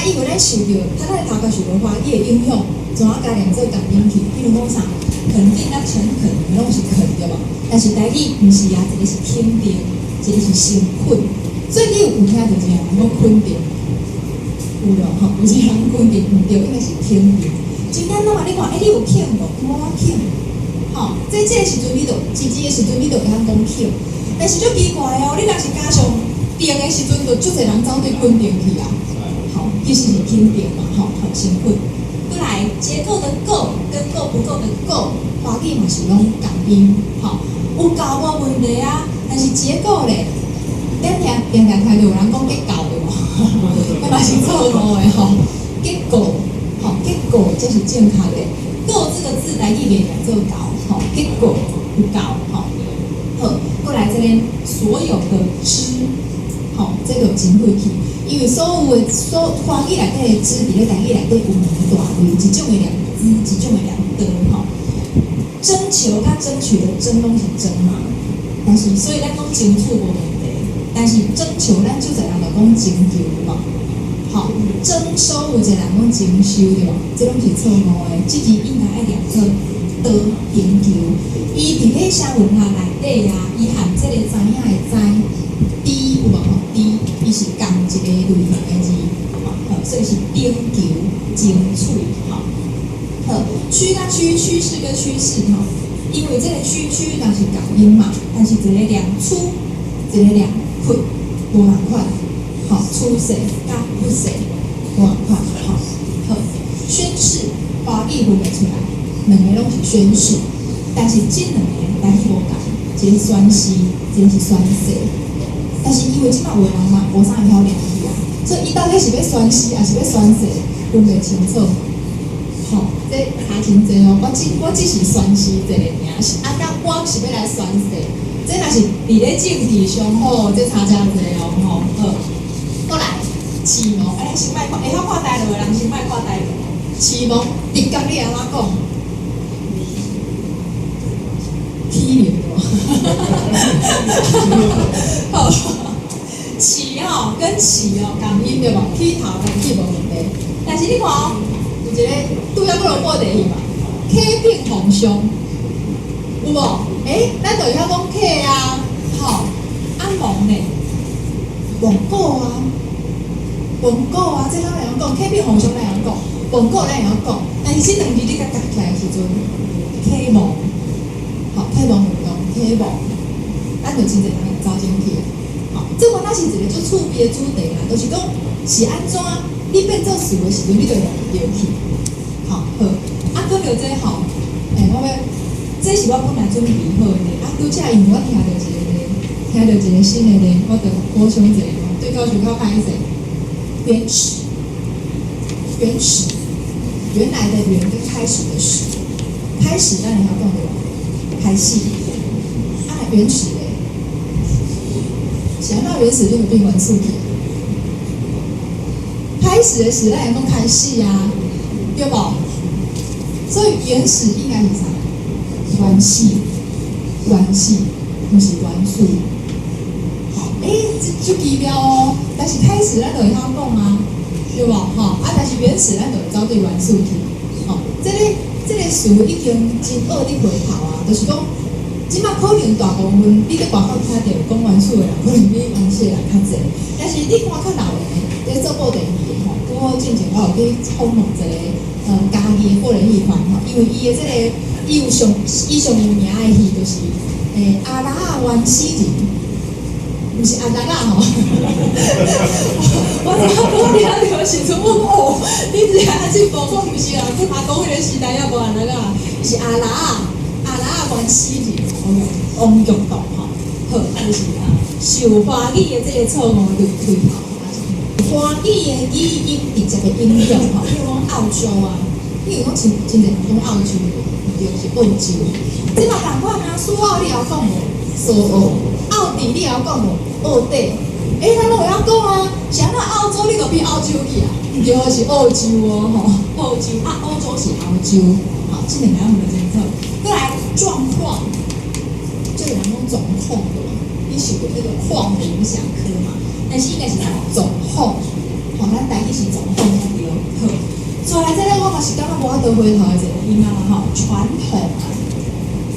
因为咱受着，咱头壳受着华语的影响，怎啊加2做共音去？比如讲啥，肯定咱诚恳，拢是肯对无？但是台语毋是啊，一个是肯定，一个是诚恳，所以你有听到一个人讲肯定，有咯吼，有一个人肯定毋对，应该是肯定。真简单嘛，你看，你有欠无？我欠，吼，这个时阵你就，字的时阵你就会晓讲欠，但是足奇怪哦，你若是加上定的时阵，就足侪人走对肯定去啊，吼，其实是肯定嘛，吼，好辛苦。过来，结构的构跟构不构的构，华语嘛是拢共音，吼，有构无问题啊，但是结构咧，咱常听到有人讲结构对无？那嘛是错误的吼，结构。结果这是正确的。构这个字台语袂来做构，吼，结果有构，吼。好，过来这边所有的知，吼，这个真会去，因为所有的华语内底的知，伫咧台语内底有2大类，一种的知，一种的得，吼。征求甲争取的争拢是争嘛，但是所以咱讲争取无问题，但是征求咱就在人就讲征求嘛，好，征收有一个人讲征收对吧？这拢是错误的，这个应该爱念做得研究。伊伫咧写文学内底啊，伊含这个知影的知，知有无吼？知，伊是共一个类型的字，好，所以是征求、争取，好，好，趋甲趋，趋势跟趋势，吼，因为这个趋当是共音嘛，但是一个量出，一个量亏，无共款，好，出世甲不世无共款，好，好，宣誓，华语分袂出来，两个拢是宣誓。但是这两个单字无共，一个宣誓，一个是宣誓。但是因为即摆有人嘛，无啥会晓念字啊，所以伊到底是要宣誓还是要宣誓，分袂清楚。吼，这差真济哦。我只是宣誓一个尔，啊，甲我是要来宣誓，这若是伫咧政治上好，这差真济哦。吼，好，过来，启蒙，先莫看，会晓看台路的人先莫看台路。启蒙，直觉你安怎讲？批评我，好，起哦跟起哦共音对吧？起头跟起无问题，但是你看哦，有一个拄则我落第一嘛，客变红凶，有无？咱就会晓讲客啊，吼，蒙呢，蒙古啊，蒙古啊，这咱会晓讲，客变红凶咱会晓讲，蒙古咱会晓讲，但是这两字你甲夹起来的时阵，客蒙。好，启蒙运动，启蒙，咱就真侪人会走进去。好，这我那是一个做趣味的主题啦，就是讲是安怎，你变做事的时阵，你就用得去。好，好，啊，搁着这吼，我要，这是我本来准备好的，啊，拄则因为我听到一个新的咧，我就补充一下吼，对到就较歹势。原始，原来的原跟开始的始，开始咱会晓讲对吧？开始，原始嘞，想到原始就有变元素体。开始的始，咱会讲开始啊，对不？所以原始应该是啥？元始，不是元素。好，这就奇妙哦。但是开始咱就会晓讲啊，对不？好，但是原始咱就会走对元素体。好，这个词已经真恶伫回头啊，就是讲，即摆可能大部分你咧外口听到讲元素的人，可能比原始的人较济。但是你看较老的，咧做布袋戏吼，拄好之前我有去访问一个家己的个人戏团吼，因为伊的伊上有名的戏就是阿拉啊原始人。不是阿达啦吼，我听到时阵我你一下进步，我毋是啊，我阿公迄个时代也无阿达啦，是阿拉原始人，王玉堂吼，好，就是受华语的这个错误对头，华语的语音直接的应用吼，比如讲澳洲啊，比如讲真侪人讲澳洲，就是澳洲，即嘛同款啊，苏澳你也讲无，苏澳。奥地你也要讲无？奥地，咱都会晓讲啊。是安怎澳洲你就变澳洲去啊？对，是澳洲哦，吼，澳洲啊，欧洲是澳洲。好，这两个我们真错。再来状况，这个人讲总控对吧？你学过那个矿的影响科嘛？但是应该是总控，好，咱台语是总控对。好，再来这个我嘛是感觉无法度回头的一个音啊，吼，传统啊。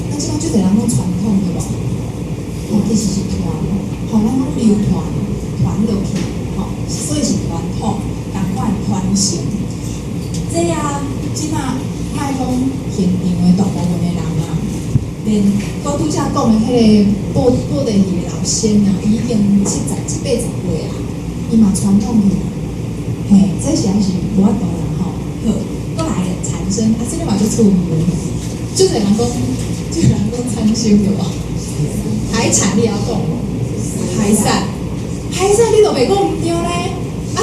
那即摆就侪人讲传统对吧？其实是团，咱讲流团落去，所以是传统，同款传承。这啊，即马莫讲现场的大部分的人啊，连我拄则讲的迄个布袋戏的老先啊，已经70、80岁啊，伊嘛传统去，这实在是无法度啦吼。好，过来产生，这个嘛就出名，就是人讲产生对吧？海产你也讲，海产你都袂讲毋对咧，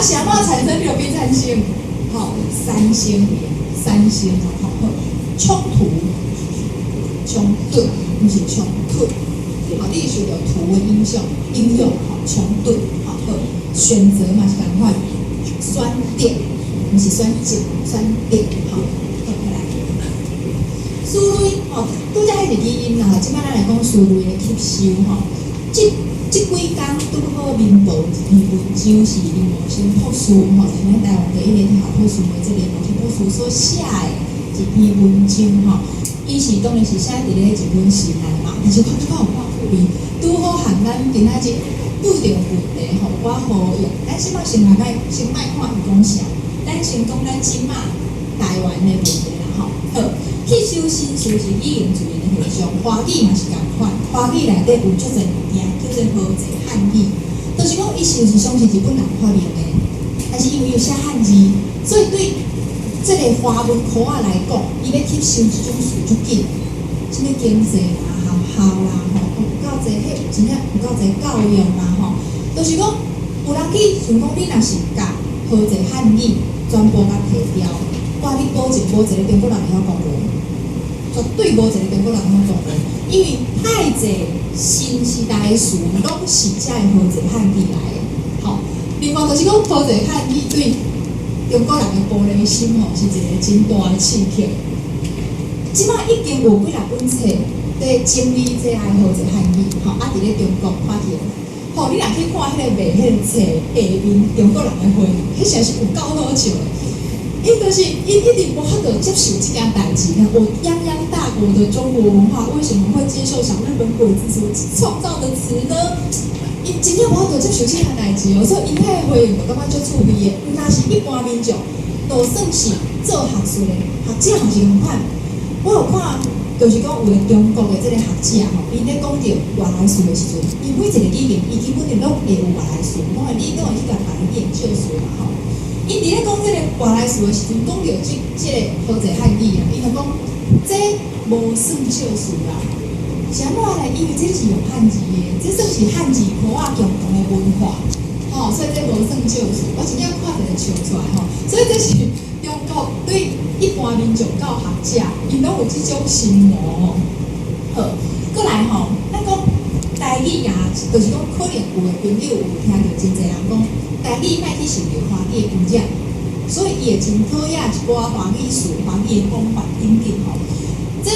是安怎产生你就变产生，三生，好，冲突，毋是冲突，你是有图的应用，冲突，好，选择嘛是同款，酸碱，毋是酸碱，好，来，思维，拄则迄个基因啦，即摆咱来讲思维的吸收，即即几工拄好民报一篇文章是林茂生博士吼，就是咱台湾第一个大学博士的即个林茂生博士所写的一篇文章吼。伊是当然是写伫咧一本诗内嘛，但是看有趣味，拄好和咱今仔日遇到问题吼，我好用。咱先莫看伊讲啥，咱先讲咱即马台湾的问题啦吼。好，去修新书是语言主义的现象，华语嘛是共款，华语内底有足侪物件叫做好济汉语，就是讲伊是相是日本人发明的，但是因为有写汉字，所以对这个华文科仔来讲，伊要吸收即种事足紧，什么经济啦、学校啦吼，有够济真正有够济教育啦吼，就是讲有人去想讲，你若是甲好济汉语全部甲摕掉，哇！你保证无一个中国人会晓讲话，绝对无一个中国人会晓讲话，因为太济新时代的事拢是遮个好济汉语来的。吼，另外就是讲好济汉语对中国人的玻璃心吼，是一个真大的刺激。即摆已经有几啊本册在整理这个好济汉语，吼，啊，伫咧中国发现。吼，你若去看迄个卖迄个册下面中国人的回应，迄实是有够好笑的。因就是因一定无法度接受这件代志呢。我泱泱大国的中国文化为什么会接受小日本鬼子所创造的词呢？因真正无法度接受这件代志哦，所以因遐个回应我感觉足趣味的。若是一般民众，就算是做学术的学者也是共款。我有看，就是讲有个中国的这个学者吼，伊咧讲到外来语的时阵，伊每一个语言，伊基本上拢会有外来语。我讲你讲去甲别人研究所嘛吼。因伫咧讲即个外来语的时阵，讲到即个好济汉语啊，伊就讲这无算少数啦。是安怎来？因为这是用汉字的，这算是汉字科仔共同的文化，吼、所以这无算少数。我真正看着就笑出来吼。所以这是中国对一般民众到学者，因拢有即种心魔吼。好，过来吼，咱讲台语也，就是讲可能有的朋友有听到真侪人讲。台语莫去受着华语的污染，所以伊会真讨厌一寡华语词、华语的讲法等等吼。这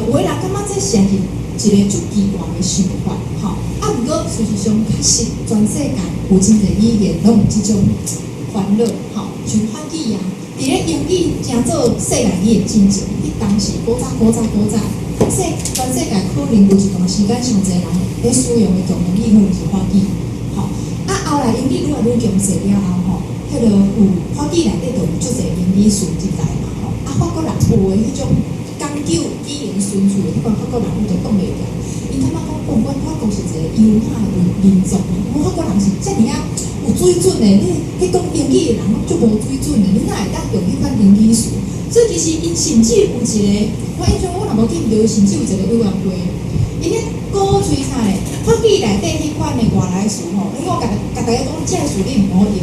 有个人感觉这是一个足奇怪的想法吼。啊，不过事实上确实全世界有真侪语言拢有即种烦恼吼，像法语啊，伫咧英语诚做世界语的进程，迄当时古早，全世界可能有一段时间上侪人咧使用的共同语可能是法语。后来英语愈来愈强势了后吼，迄个有法语内底就有足侪英语词进来嘛吼。啊，法国人有诶迄种讲究语言纯粹诶，迄款法国人伊就讲袂了。因感觉讲，阮法国是一个优雅诶民族，阮法国人是遮尔啊有水准诶。你讲英语诶人足无水准诶，你哪会当用迄款英语词？所以其实因甚至有一个，我印象我若无记错，甚至有一个委员会，因咧鼓吹啥咧？法语内底迄款的外来词吼，你我甲大家讲，这个词你毋好用，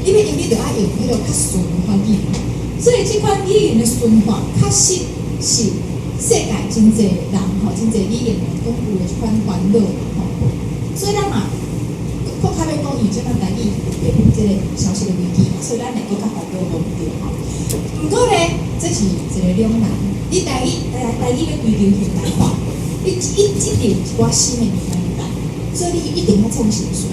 因为英语就爱用迄个较顺的法语。所以这款语言的顺法，确实是世界真侪人吼，真侪语言讲有的一款烦恼吼。所以咱嘛，国较要讲以即款台语有即个消息的危机，所以咱会搁较烦恼无对吼。毋过咧，这是一个两难。你台语要追求现代化，你一定一寡新的物件。所以你一定要创新书，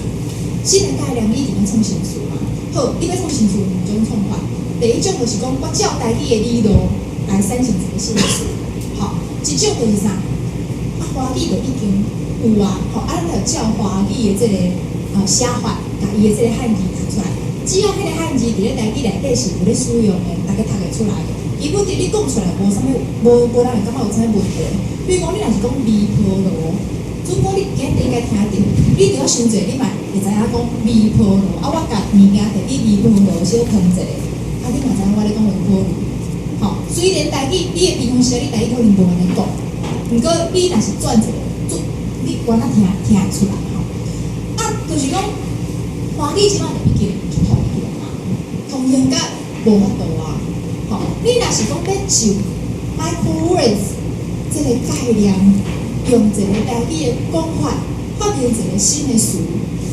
新的概念你一定要创新书嘛。好，你要创新书有两种创法，第一种就是讲我照台语的理路来产生一个新书。好，一种就是啥？啊，华语就已经有啊，好，咱就照华语的这个写法，甲伊的这个汉字读出来。只要迄个汉字伫咧台语内底是有咧使用的，大家读会出来的。基本伫你讲出来无人会感觉有啥问题。比如讲，你若是讲微波炉。如果你今日应该听到，你就要想者，你嘛会知影讲微波炉，啊，我甲物件摕去微波炉小烫一下，啊，你嘛知影我咧讲微波炉。吼，虽然台语你的地方是你台语可能无安尼讲，毋过你若是转一下，你原来听会出来吼。啊，就是讲华语即摆就已经通用嘛，通用甲无法度啊。吼，你若是讲要就 microwaves 这个概念。用一个台语的讲法，发明一个新的词，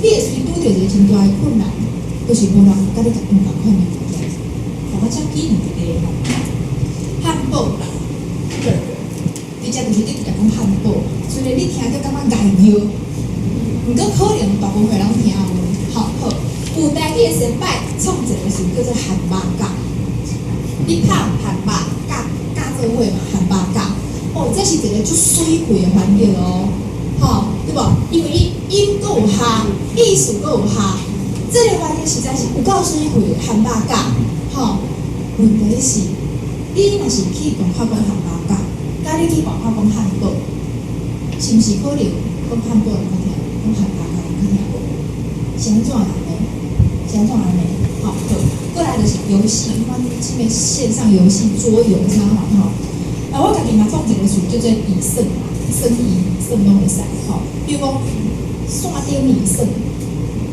你会随拄着一个真大的困难，就是无人甲你共款的物件。我才举两个吼，汉堡啦，你遮就是你直讲汉堡，虽然你听着感觉硬尿，毋过可能大部分人听有。好，有台语的先摆创一个是叫做汉巴角，你拍汉巴角做伙嘛，汉巴角。哦，这是一个足水气的翻译哦，吼，对无？因为伊音阁有下，意思阁有下，这个翻译实在是有够水气的汉巴角，吼。问题是，你若是去讲汉巴角，甲你去讲汉堡，是毋是可能讲汉堡人较听，讲汉巴角人较听无？是安怎样呢？是安怎样呢？好，过来就是游戏，阮即个线上游戏桌游啥嘛吼。我家己嘛创一个词叫做以算嘛，算拢会使吼。比如讲线顶以算，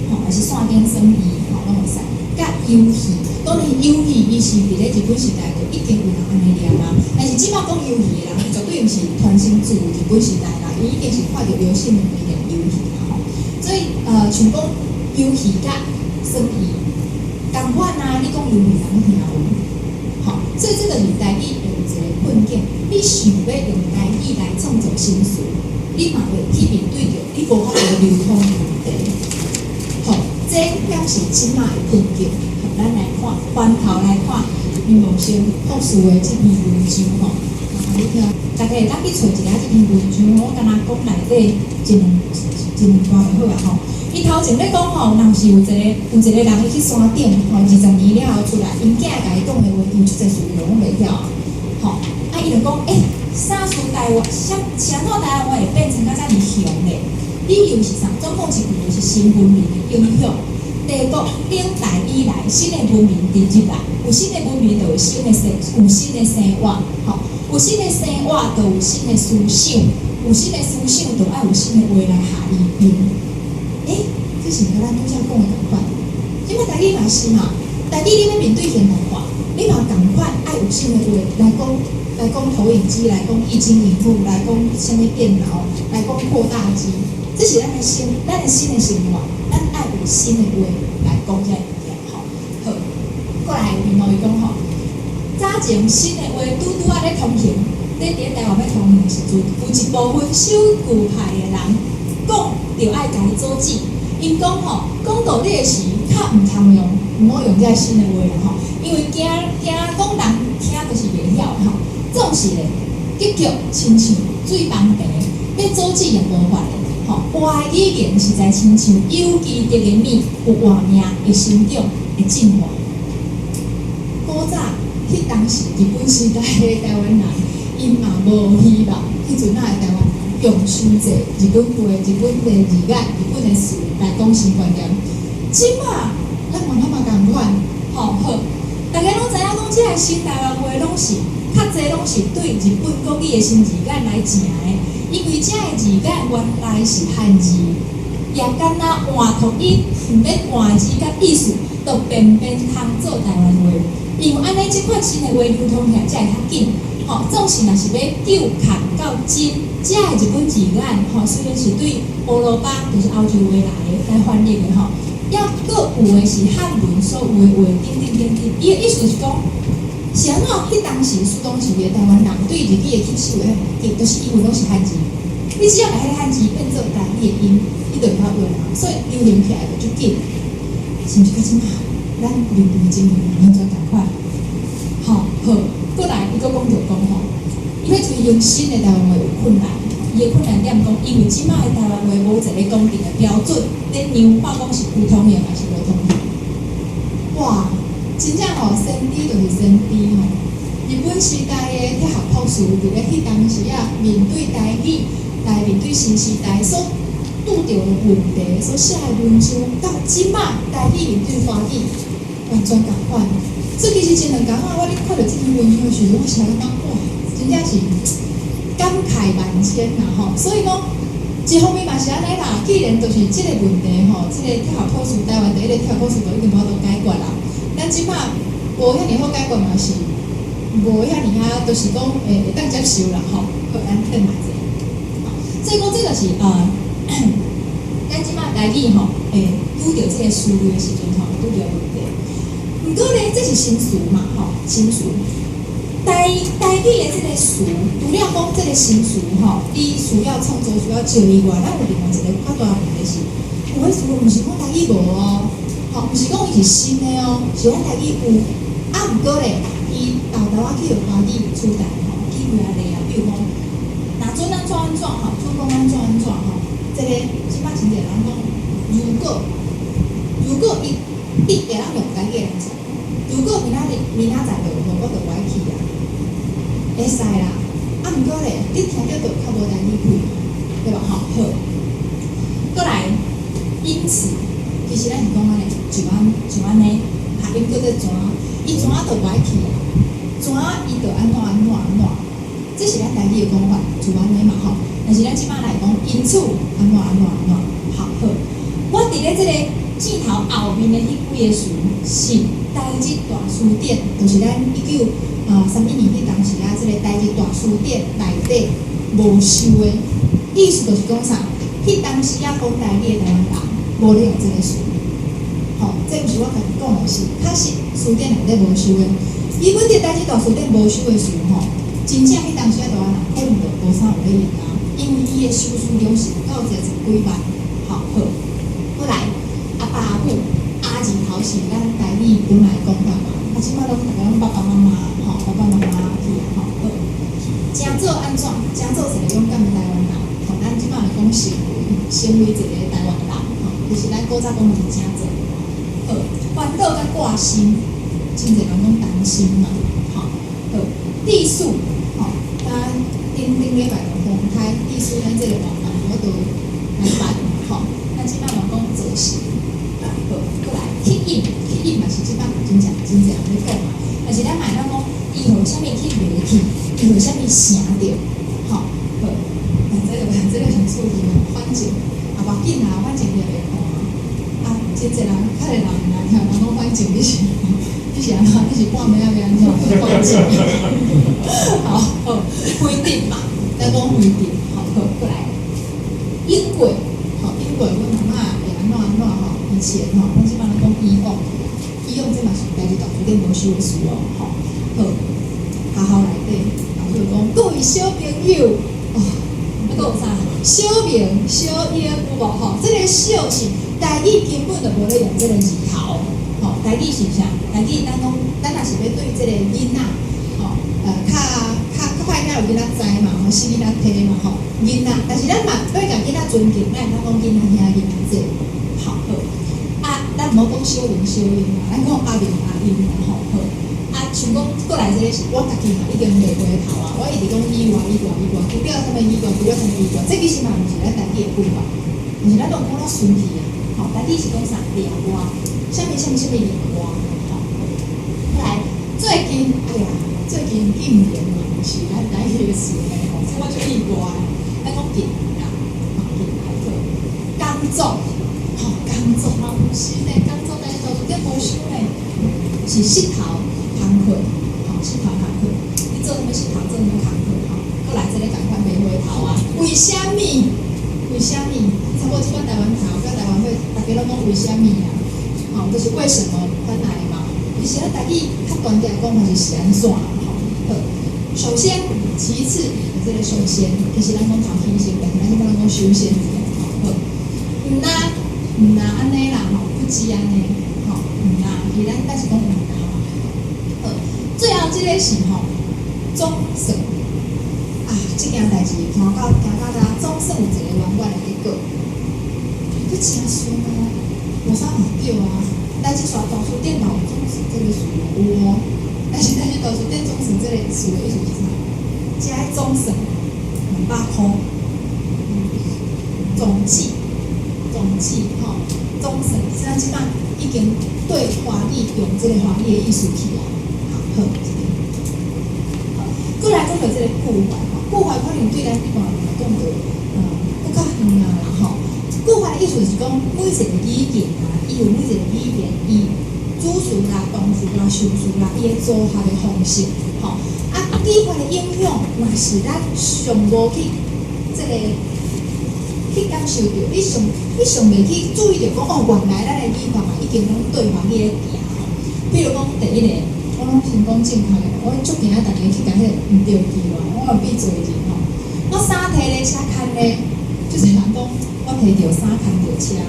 吼，还是线顶算伊吼拢会使。甲游戏，当然游戏伊是伫咧日本时代就已经有人安尼念啊，但是即摆讲游戏的人绝对毋是传承自日本时代啦，伊一定是看着流行语念游戏啦吼。所以像讲游戏甲算伊共款啊，你讲游戏人听有，吼，所以这个是台语有一个困境，你想要用台语来创造新词，你嘛会去面对着你无法度流通的问题。好，这也是即卖的困境。咱来看，翻头来看，林梦生朴树的这篇文章吼，你听，大家会当去找一下这篇文章，我敢若讲内底一两段就好啊吼。伊头前咧讲吼，若是有一个人伊去山顶吼，20年了后出来，因囝甲伊讲的话，伊出侪事拢袂晓，吼，伊就讲，啥事台湾，啥怎台湾会变成甲遮尔凶咧？理由是啥？总共一句就是新文明的影响。帝国领台以来，新的文明伫入来，有新的文明就有新的生活，吼，有新的生活就有新的思想，有新的思想就爱有新的话来下依凭。这是甲咱拄则讲的同款。即摆台语嘛是嘛，台语你要面对现代化，你嘛同款爱有新的话来讲投影机，来讲液晶荧幕，来讲什么电脑，来讲扩大机，这是咱的新的生活。咱爱有新的话来讲遮物件，吼，好，过来另外伊讲吼，早前新的话拄啊咧通行，咧伫台湾要通行时阵，有一部分守旧派的人讲着爱家己阻止，因讲吼，讲道理的时较毋通用，毋好用遮新的话啦吼，因为惊讲人听就是袂晓吼，总是咧结局亲像水房茶，要阻止也无法的。话语言实在亲像有机的米，有活命会生长会进化。古早迄当时日本时代的台湾人，因嘛无希望，迄阵仔的台湾人用伤济日本话、日本的字眼、日本的词来讲新观念。即马咱嘛共款，好，大家拢知影讲，即个新台湾话拢是较济拢是对日本国语的新字眼来正的。因为遮个字眼原来是汉字，也敢若换读音，毋免换字甲意思，都偏通做台湾话。因为安尼即款新的话流通起来才会较紧。吼，总是若是要救看到真，遮个日本字眼，吼，虽然是对欧罗巴，就是欧洲话来翻译的吼，也佫有的是汉文所有的话，伊的意思是讲。是安怎？迄当时苏东时的台湾人对日语的吸收会很就是因为拢是汉字。你只要把迄个汉字变做台语的音，你就会晓用啊。所以流行起来就紧，是毋是？较即马咱流行经营完全共款。好，过来伊佫讲吼，伊要推用新的台湾话有困难。伊的困难点讲，因为即马的台湾话无一个公定的标准，恁娘话讲是有通用还是无通用？哇！真正吼，先知就是先知吼。日本时代的铁学朴树伫咧迄当时啊，面对台语、面对新时代所拄着的问题，所写的文章，到即摆台语面对华语完全共款。所以其实真两共啊，我咧看到这篇文章的时候，我是感觉哇，真正是感慨万千啦吼。所以讲，一方面嘛是安尼啦，既然就是即个问题吼，即个铁学朴树台湾第一个铁学朴树就已经无法度解决啦。咱即摆无遐尼好解决嘛是，无遐尼啊，就是讲会当接受啦吼，好咱等下者。所以讲这就是咱即摆台语吼，拄着这个思维的时阵吼，拄着问题。毋过咧，这是新词嘛吼，新词。台语的这个词，除了讲这个新词吼，伊需要创作需要照以外，咱有另外一个较大问题是，有的词毋是讲台语无哦，吼，毋是讲伊是新的哦，是讲台语有，啊，毋过咧，伊豆豆仔去用华语取代吼，去回来咧啊，比如讲，若准安怎吼，准讲安怎吼，这个即摆真侪人讲，如果伊会当用台语来讲，如果明仔载就无，我就不爱去啊。会使啦，啊，毋过咧，你听着就较无台语开，对吧？好，过来，因此，其实咱是讲安尼，就安尼，下音叫做怎，伊怎就不爱去啊，怎伊就安怎，这是咱台语的讲法，就安尼嘛吼。但是咱即摆来讲，因此安怎，好，我伫咧即个镜头后面的迄几个词是台语大词典，就是咱1931年迄当时啊，即个台语大词典内底无收的，意思就是讲啥？迄当时啊，讲台语的台湾人无咧用即个词，吼，这毋是我家己讲的是，确实词典内底无收的。伊本伫台语大词典无收的词吼，真正迄当时啊，台湾人可能就无啥有咧用啊，因为伊的收视量是到一几万，好，来阿爸阿母阿字头是咱台语本来讲法嘛。即摆拢讲爸爸妈妈，吼，爸爸妈妈去啊，吼，诚做安怎？诚做一个勇敢的台湾人，吼，咱即摆来讲成为一个台湾人，吼，就是咱古早讲是诚做，烦恼甲挂心，真侪人讲担心嘛，吼，地数，吼，咱顶礼拜公开地数，咱这个网站我都来办，吼，咱即摆话讲做事，过来吸引嘛是即摆真正人咧讲嘛，但是咱买咱讲，伊有啥物去袂去，伊有啥物成着，吼，这个很注意嘛，反正也无紧啦，反正你也袂看啊，真侪人，较侪人听人讲反正你是安怎，你是半暝啊，要安怎反正，好，不一定嘛，咱讲不一定，好，过来，因为，阮妈妈会安怎吼，以前吼，咱即摆咱讲以往。用这嘛是台语大词典无收的词哦，吼，学校内底，老师就讲各位小朋友，那个有啥？小明、小英有无吼？这个小是台语根本就无咧用这个字头，吼，台语是啥？台语咱若是要对这个囡仔，吼，较歹囝有囡仔知嘛，吼，是囡仔体嘛，吼，囡仔，但是咱嘛要甲囡仔尊敬，咱讲囡仔兄囡仔姐，好。咱毋好讲小明嘛，咱讲阿明阿英嘛，吼，像讲过来这个是我家己嘛已经袂回头啊，我一直讲以外，除了什么以外，这其实嘛毋是咱台语的句法，毋是咱拢讲到顺去啊，吼，台语是讲啥连话，啥物连话，吼，来最近竟然嘛是咱台语的词咧，吼，这我就意外，咱讲近啊，工作。工作嘛，毋是咧，工作但是大词典无收咧，是膝头工课，吼，膝头工课，你做什么膝头，做什么工课，吼，过来这个赶快袂回头啊！为虾米？差不多即摆台湾头，甲台湾会，大家拢讲为虾米啊？吼，就是为什么翻来嘛？其实咱台语较端定讲法是安怎啦？吼，首先，其次，这个首先，其实咱讲头起先，但是咱即摆讲首先，吼，毋拿安尼啦，吼，不止安尼，吼，毋拿，其实咱是讲毋拿嘛。最后即个是吼，总算啊，即件代志行到总算有一个圆满的结果，佫真顺啊，无啥唔对啊。但是刷大词典脑总算这个词有哦，但是大词典总算这个词的意思是啥？加总算200块，总计吼，总算，现在即摆已经对华语用这个华语的意思去啊，好，过来讲到这个句法吼，句法可能对咱一般人来讲就不较远啦吼。句法的意思是讲每一个语言啊，伊有每一个语言伊主词啦、动词啦、受词啦，伊的组合的方式吼。句法的应用嘛是咱上无去这个。去感受到，你上袂去注意到讲哦，原来咱的语法嘛已经拢对方去咧行吼。比如讲第一个，我拢成功正确的，我足惊啊！大家去甲迄毋对记咯，我有比做人吼。我衫摕咧，车牵咧，就是人讲我摕着衫牵着车，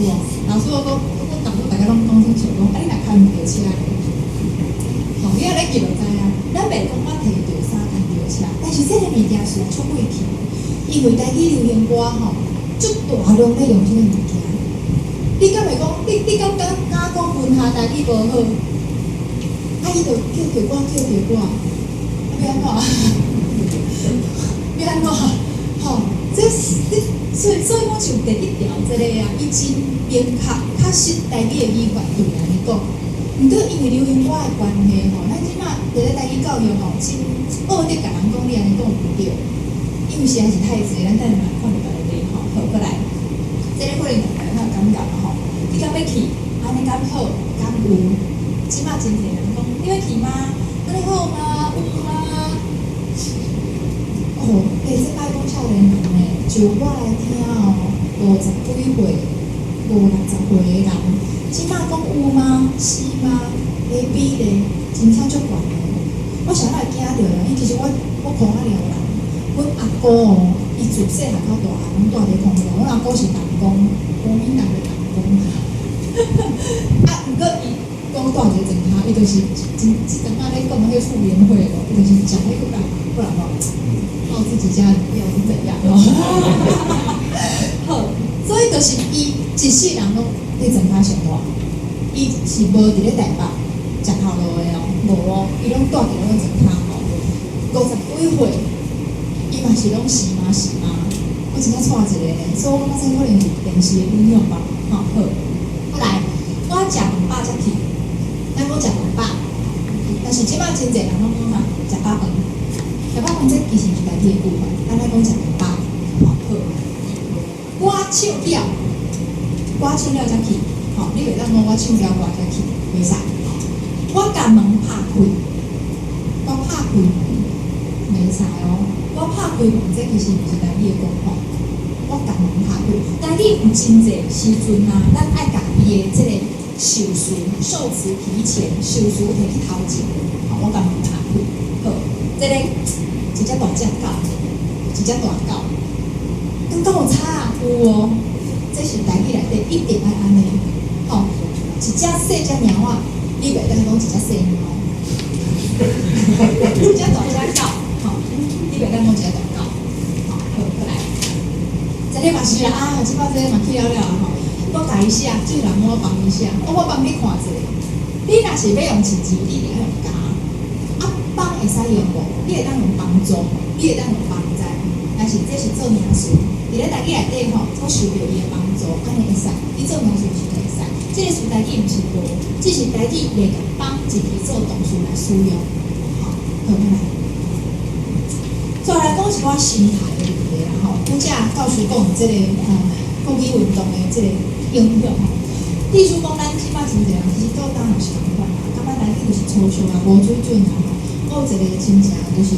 有无？老师我导致大家拢讲清楚讲，你若牵毋着车咧，吼，你咧记就知啊。咱袂讲我摕着衫牵着车，但是这个物件是出贵气，因为台语流行歌吼，足大量咧用这个物件。你敢会讲？你敢讲文下台语无好？啊，伊就叫着我，要安怎？要安怎？吼，所以我像第一条这个啊，伊真明确，确实台语的语法对安尼讲。毋过因为流行歌的关系吼，咱即马伫咧台语教育吼，真恶得甲人讲你安尼讲毋对，因为实在是太济，咱等下看落来吼，好过来，这个可能大家较有感觉吼。你敢要去？安尼敢好？敢有？即马真侪人讲，你要去吗？安尼好吗？有吗？哦，这摆讲少年人呢，就我来听哦，50几岁、50、60岁的人，即马讲有吗？是吗？的比例真正足悬的。我想来惊着啦，其实我看啊了人，阮阿姑哦，伊自细汉到大汉拢住伫空中，阮阿姑是党工，国民党的党工。啊，毋过伊讲住一个床骹，伊就是即阵仔咧讲迄个妇联会咯，伊就是食迄个蛋，不然吼，靠自己家里面是怎样咯？好，所以就是伊一世人拢伫床骹生活，伊是无伫咧台北食头路的哦，无哦，伊拢住伫咧床骹吼，50几岁，伊嘛是拢是吗？我真正错一个呢，所以我感觉可能是电视的影响吧，吼好。来，我食饭饱才去，咱讲食饭饱，但是即摆真侪人拢讲嘛，食饱饭，食饱饭这其实是家己的句法，咱来讲食饭饱，好。我唱了才去，吼，你袂当讲我唱了我才去，袂使。我甲门拍开，我拍开门，袂使哦。我拍开门，这其实毋是家己的讲法。我甲门拍开，但你有真侪时阵啊，咱爱家己的这个受词提前，受词摕去头前。好，我甲门拍开，好，这个一只大只狗，一只大狗，跟狗有差啊？有哦，这是台语内底一定爱安尼。吼，一只细只猫啊，你袂当讲一只细猫，一只大只狗，吼，你袂当讲一只大狗。好，过来。这个嘛是啦，啊，即摆这个嘛去了吼，我甲伊写，这人我帮伊写，我帮你看一下。你若是要用字字，你一定要用加。啊，帮会使用无？你会当用帮助，你会当用帮助。但是这是做名词，伫咧台语内底吼，我受到伊的帮助，安尼会使。你做名词是会使。这个是台语毋是无，只是台语袂甲帮字字做动词来使用。好，好来。再来讲是我心态的问题啦吼，拄则教授讲即个国语运动的即个影响吼。例如讲，咱即摆真侪人其实都当然是同款啦，感觉台语就是粗俗啊、无水准啊吼。我有一个亲戚就是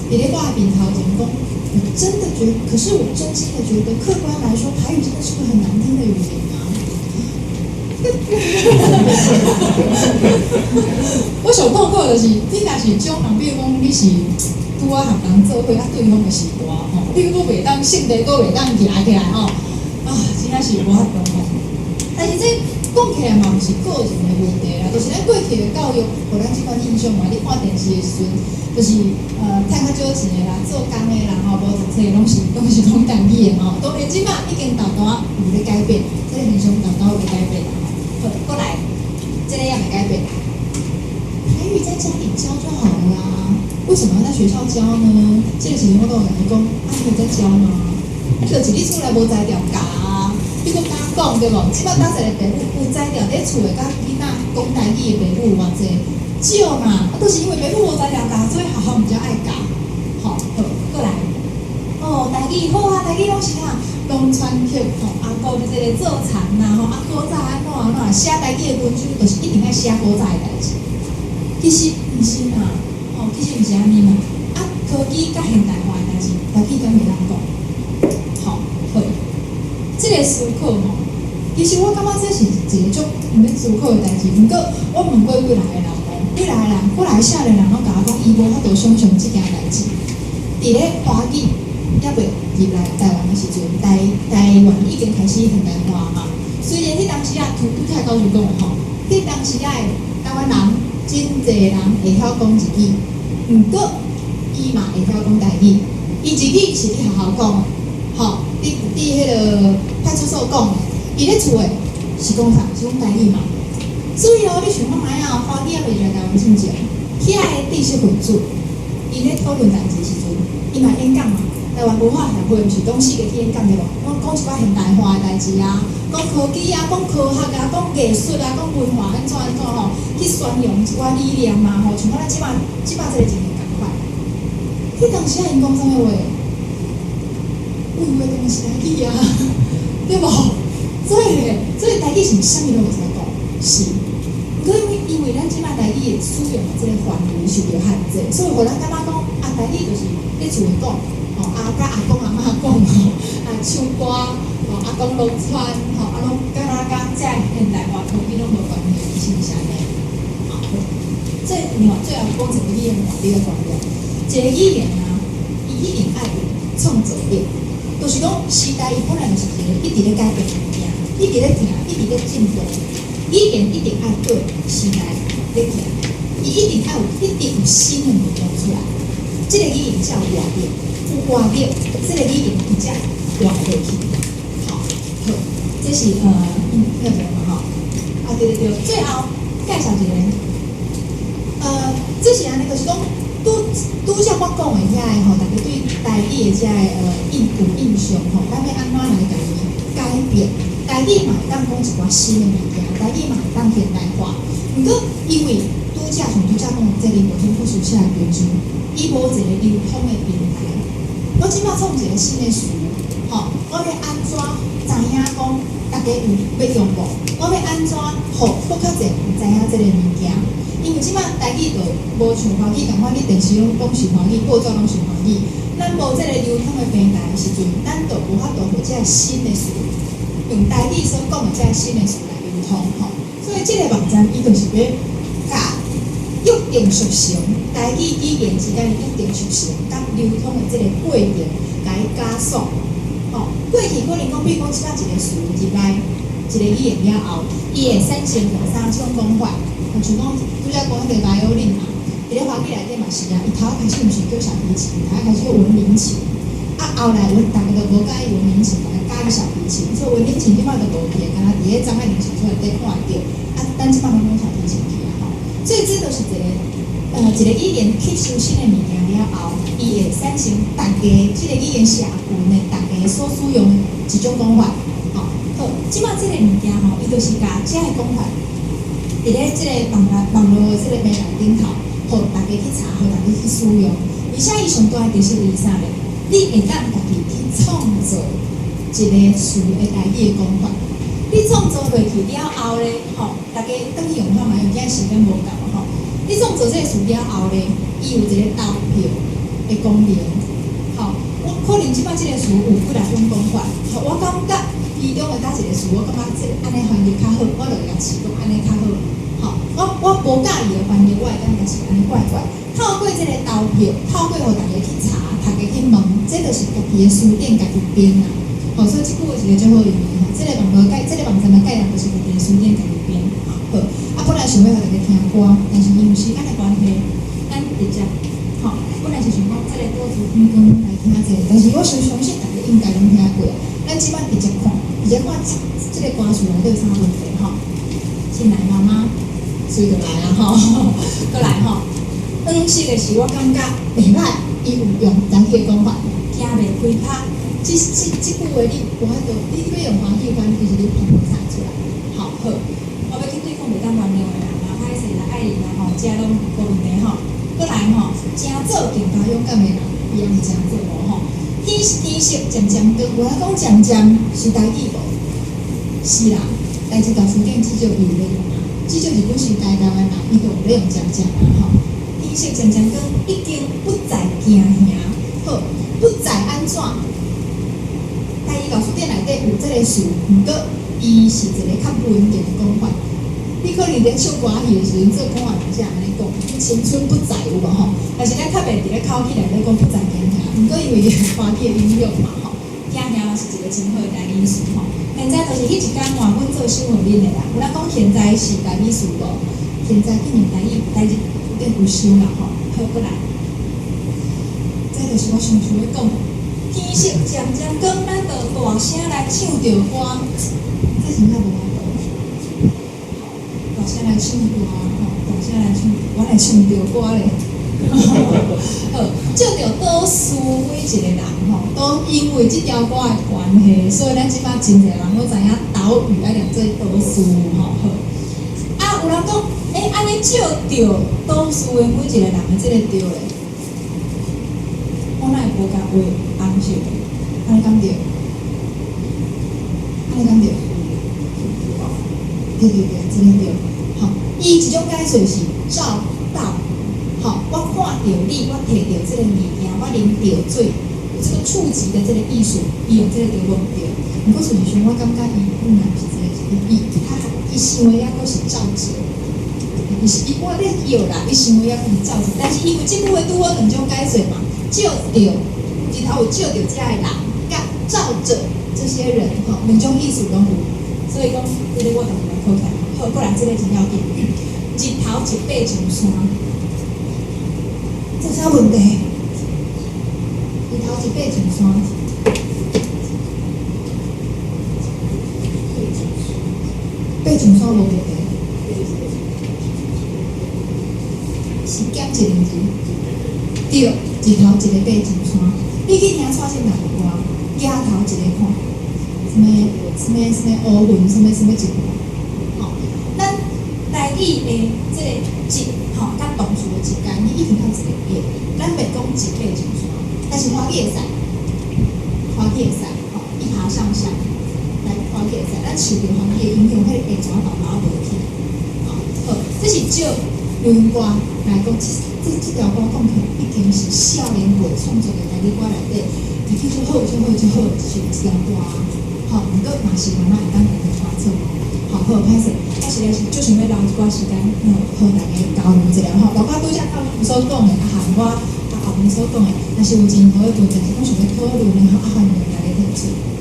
伫咧我的面头前讲，我真的觉得，可是我真心的觉得，客观来说，台语真的是个很难听的语言啊。我上痛苦就是，你若是种人，比如讲你是拄啊合人做伙，啊对方就是我吼，你佫袂当性地，佫袂当行起来吼，啊，真正是无法度吼。但是这讲起来嘛，毋是个人的问题啦，就是咱过去的教育，互咱即款印象嘛。你看电视的时阵，就是趁较少钱的啦，做工的啦，吼，无读册拢是讲台语的吼。当然，即摆已经大大有咧改变，这个现象大大有咧改变啦。好，过来，这个也没改变。台语在家里教就好了啦，为什么要在学校教呢？这个事情我都有人讲，啊，你有在教吗？就是你厝内无才调教啊，你搁敢讲对无？即摆当一个父母有才调在厝的，甲囡仔讲台语的父母偌济少嘛？啊，都是因为父母无才调教，所以学校毋才爱教。好，好，过来。哦，台语好啊，台语拢是啥？农村剧吼，阿姑就这个做田呐吼，阿姑早安怎写台语的文章，就是一定爱写古早的代志。其实毋是嘛，吼，其实毋是安尼嘛。啊，科技甲现代化的代志，台语敢袂当讲？好，好，这个思考吼，其实我感觉这是一种毋免思考的代志。毋过我问过未来的人哦，未来的人，过来少年人拢甲我讲，伊无法度想象即件代志。伫咧华语还未入来台湾的时阵，台湾已经开始现代化嘛。虽然迄当时啊，拄太高就讲吼，迄当时啊，台湾人真侪人会晓讲日语，毋过伊嘛会晓讲台语。伊日语是伫学校讲的，吼，伫迄个派出所讲的，伊咧厝诶是讲啥？是讲台语嘛。所以哦，你想看卖啊，华语也未来台湾进前，遐个知识分子，伊咧讨论代志时阵，伊嘛演讲嘛。台湾文化协会毋是讲4个去演讲对无？我讲一寡现代化的代志啊，讲科技啊，讲科学啊，讲艺术啊，讲文化安怎吼，去宣扬一寡理念嘛吼，像我咱即摆这个情形共款。迄当时啊，因讲啥物话？有话当是台语啊，对无？所以台语是啥物拢袂使讲，是。不过因为咱即摆台语的使用的即个范围受到限制，所以互咱感觉讲啊，台语就是咧厝里讲。甲阿公阿嬷讲吼，唱歌阿公农村拢甲遮现代化科技拢无关系，是毋是安尼？这另外最后讲一个语言法律的观念，一个语言啊，伊一定爱有创造力，就是讲时代伊本来就是一个一直咧改变物件，一直咧行，一直咧进步，语言一定爱对时代咧行，伊一定爱有新的物件出来，这个语言才有活力。有活力，这个语言伊才活落去。好，这是那个嘛吼，对，最后介绍一个，这是安尼，就是讲拄则我讲的遐个吼，大家对台语的遮个印象吼，咱要安怎来家己改变？台语嘛会当讲一寡新的物件，台语嘛会当现代化。毋过因为拄则讲这里国政府属下的标准，伊无一个流通的平台。我即摆创一个新的词，吼，我要安怎知影讲大家有要用无？我要安怎互更较侪人知影即个物件？因为即摆台语就无像华语共款，你电视拢讲是华语，报纸拢是华语，咱无即个流通的平台的时阵，咱就无法度互即个新的词，用台语所讲的即个新的词来流通，吼。所以即个网站伊就是要甲约定俗成，台语语言之间的约定俗成，甲流通的这个过程，甲伊加速。哦，过去可能讲，比如讲即摆一个词入来，一个语言了后，伊会产生两三种讲法。像讲，拄则讲迄个 violin 嘛，伫咧华语内底嘛是啊，伊头开始毋是叫小提琴，头开始叫文明琴。后来大家都无介意文明琴，加个小提琴，所以文明琴即摆都无变，敢若伫咧张爱玲小说内底看着。咱即摆拢讲小提琴去啊吼。所以这都是一个语言吸收新的物件了后，伊会产生大家这个语言社群的大家所使用的一种讲法。好，即摆这个物件吼，伊就是甲这个讲法，伫咧这个网络的这个媒体顶头，互大家去查，互大家去使用。而且伊上大的就是为啥咧？你会当家己去创造一个词的台语的讲法。你创造落去了后咧，吼，大家等去用法嘛，因为今时间无够吼。你创造这个词了后咧，伊有一个投票的功能，吼。我可能即摆即个词有几来种讲法，吼，我感觉其中的甲一个词，我感觉即安尼翻译较好，我就会甲试讲安尼较好，吼。我无介意的翻译，我会感觉是安尼怪怪。透过即个投票，透过互大家去查，大家去问，这就是家己的书店家己编啦。好，所以即句话是个最好用的吼。这个网站的概念就是家己的书店家己编。好，本来想要互大家听歌，但是因为时间的关系，咱直接，吼，本来是想讲这个多主天光来听这个，但是我相信大家应该拢听过。咱即摆直接看这个歌词内底有啥问题吼？先来妈妈，随就来啊吼，过来吼。色的是我感觉袂歹，伊有用台语的讲法，听袂开拍。即句话你无法度，你要用华语翻，其实你听不查出来。好，我要去对抗袂当原谅的人，歹势啦，爱人啦吼，遮拢无问题吼。过来吼，真做更加勇敢的人，伊也是真做无吼。天色渐渐光，我讲渐渐是台语无？是啦，但是大书店至少有咧用啊，至少日本时代台湾人伊都有咧用渐渐啊吼。天色渐渐光，已经不再惊吓，好，不再安怎？台语老书店内底有这个词，毋过伊是一个较文静的讲法。伊咧唱歌戏的时阵，做歌啊，人家安尼讲，青春不在有无吼？但是咱特别伫咧口起来咧讲不在惊吓，毋过因为花起的音乐嘛吼，惊吓嘛是一个真好的意思吼。现在就是迄一间换阮做新闻面的啦，有人讲现在是台语词无？现在今年台语有点有收啦吼，好过来。这就是我上想要讲，天色渐渐光，咱就大声来唱着歌，这是哪无法度？大声来唱歌吼，大声来唱，我来唱着歌咧。好，借着倒数每一个人吼，都因为这条歌的关系，所以咱即摆真侪人都知影岛屿爱念做倒数吼。好，啊，有人讲，安尼借着倒数的每一个人的这个着咧，我哪会无甲话红色？安尼讲着？安尼讲着？对，真个对。好，伊一种解说是照到。好，我看到你，我摕到这个物件，我啉到水，有这个触及的这个艺术，伊用这个着弄着。毋过事实上，我感觉伊本来是这个，伊想的也阁是照着，伊我咧摇啦，伊想的也阁是照着，但是因为即句话拄好两种解说嘛，照着日头有照着遮的人，甲照着这些人，吼，两种意思拢有，所以讲这个我同你来考起来，好，过来这个真要紧，日头一爬上山。这啥问题？日头一爬上山，爬上山无问题，是减一个字。对，日头一个爬上山，你去听蔡姓哪个歌？举头一个看，什么乌云，什么一看。吼，咱台语的这个一吼，甲动词的一间，你一定较一个变，咱袂讲一爬上山，但是花季会使，花季会使，吼，一爬上山，来花季会使，咱受着花季的影响，迄个下泉慢慢无去，好，这是照流行歌来讲，这条歌讲起来已经是少年辈创作的台语歌内底，已经好，就是一条歌，好，毋过嘛是慢慢会当家己发出。好，歹势，我实在是就想要留一寡时间，和大家交流一下吼。包括拄则所讲的，含我后面所讲的，若是有真好的问题，我想要讨论的，欢迎大家提出。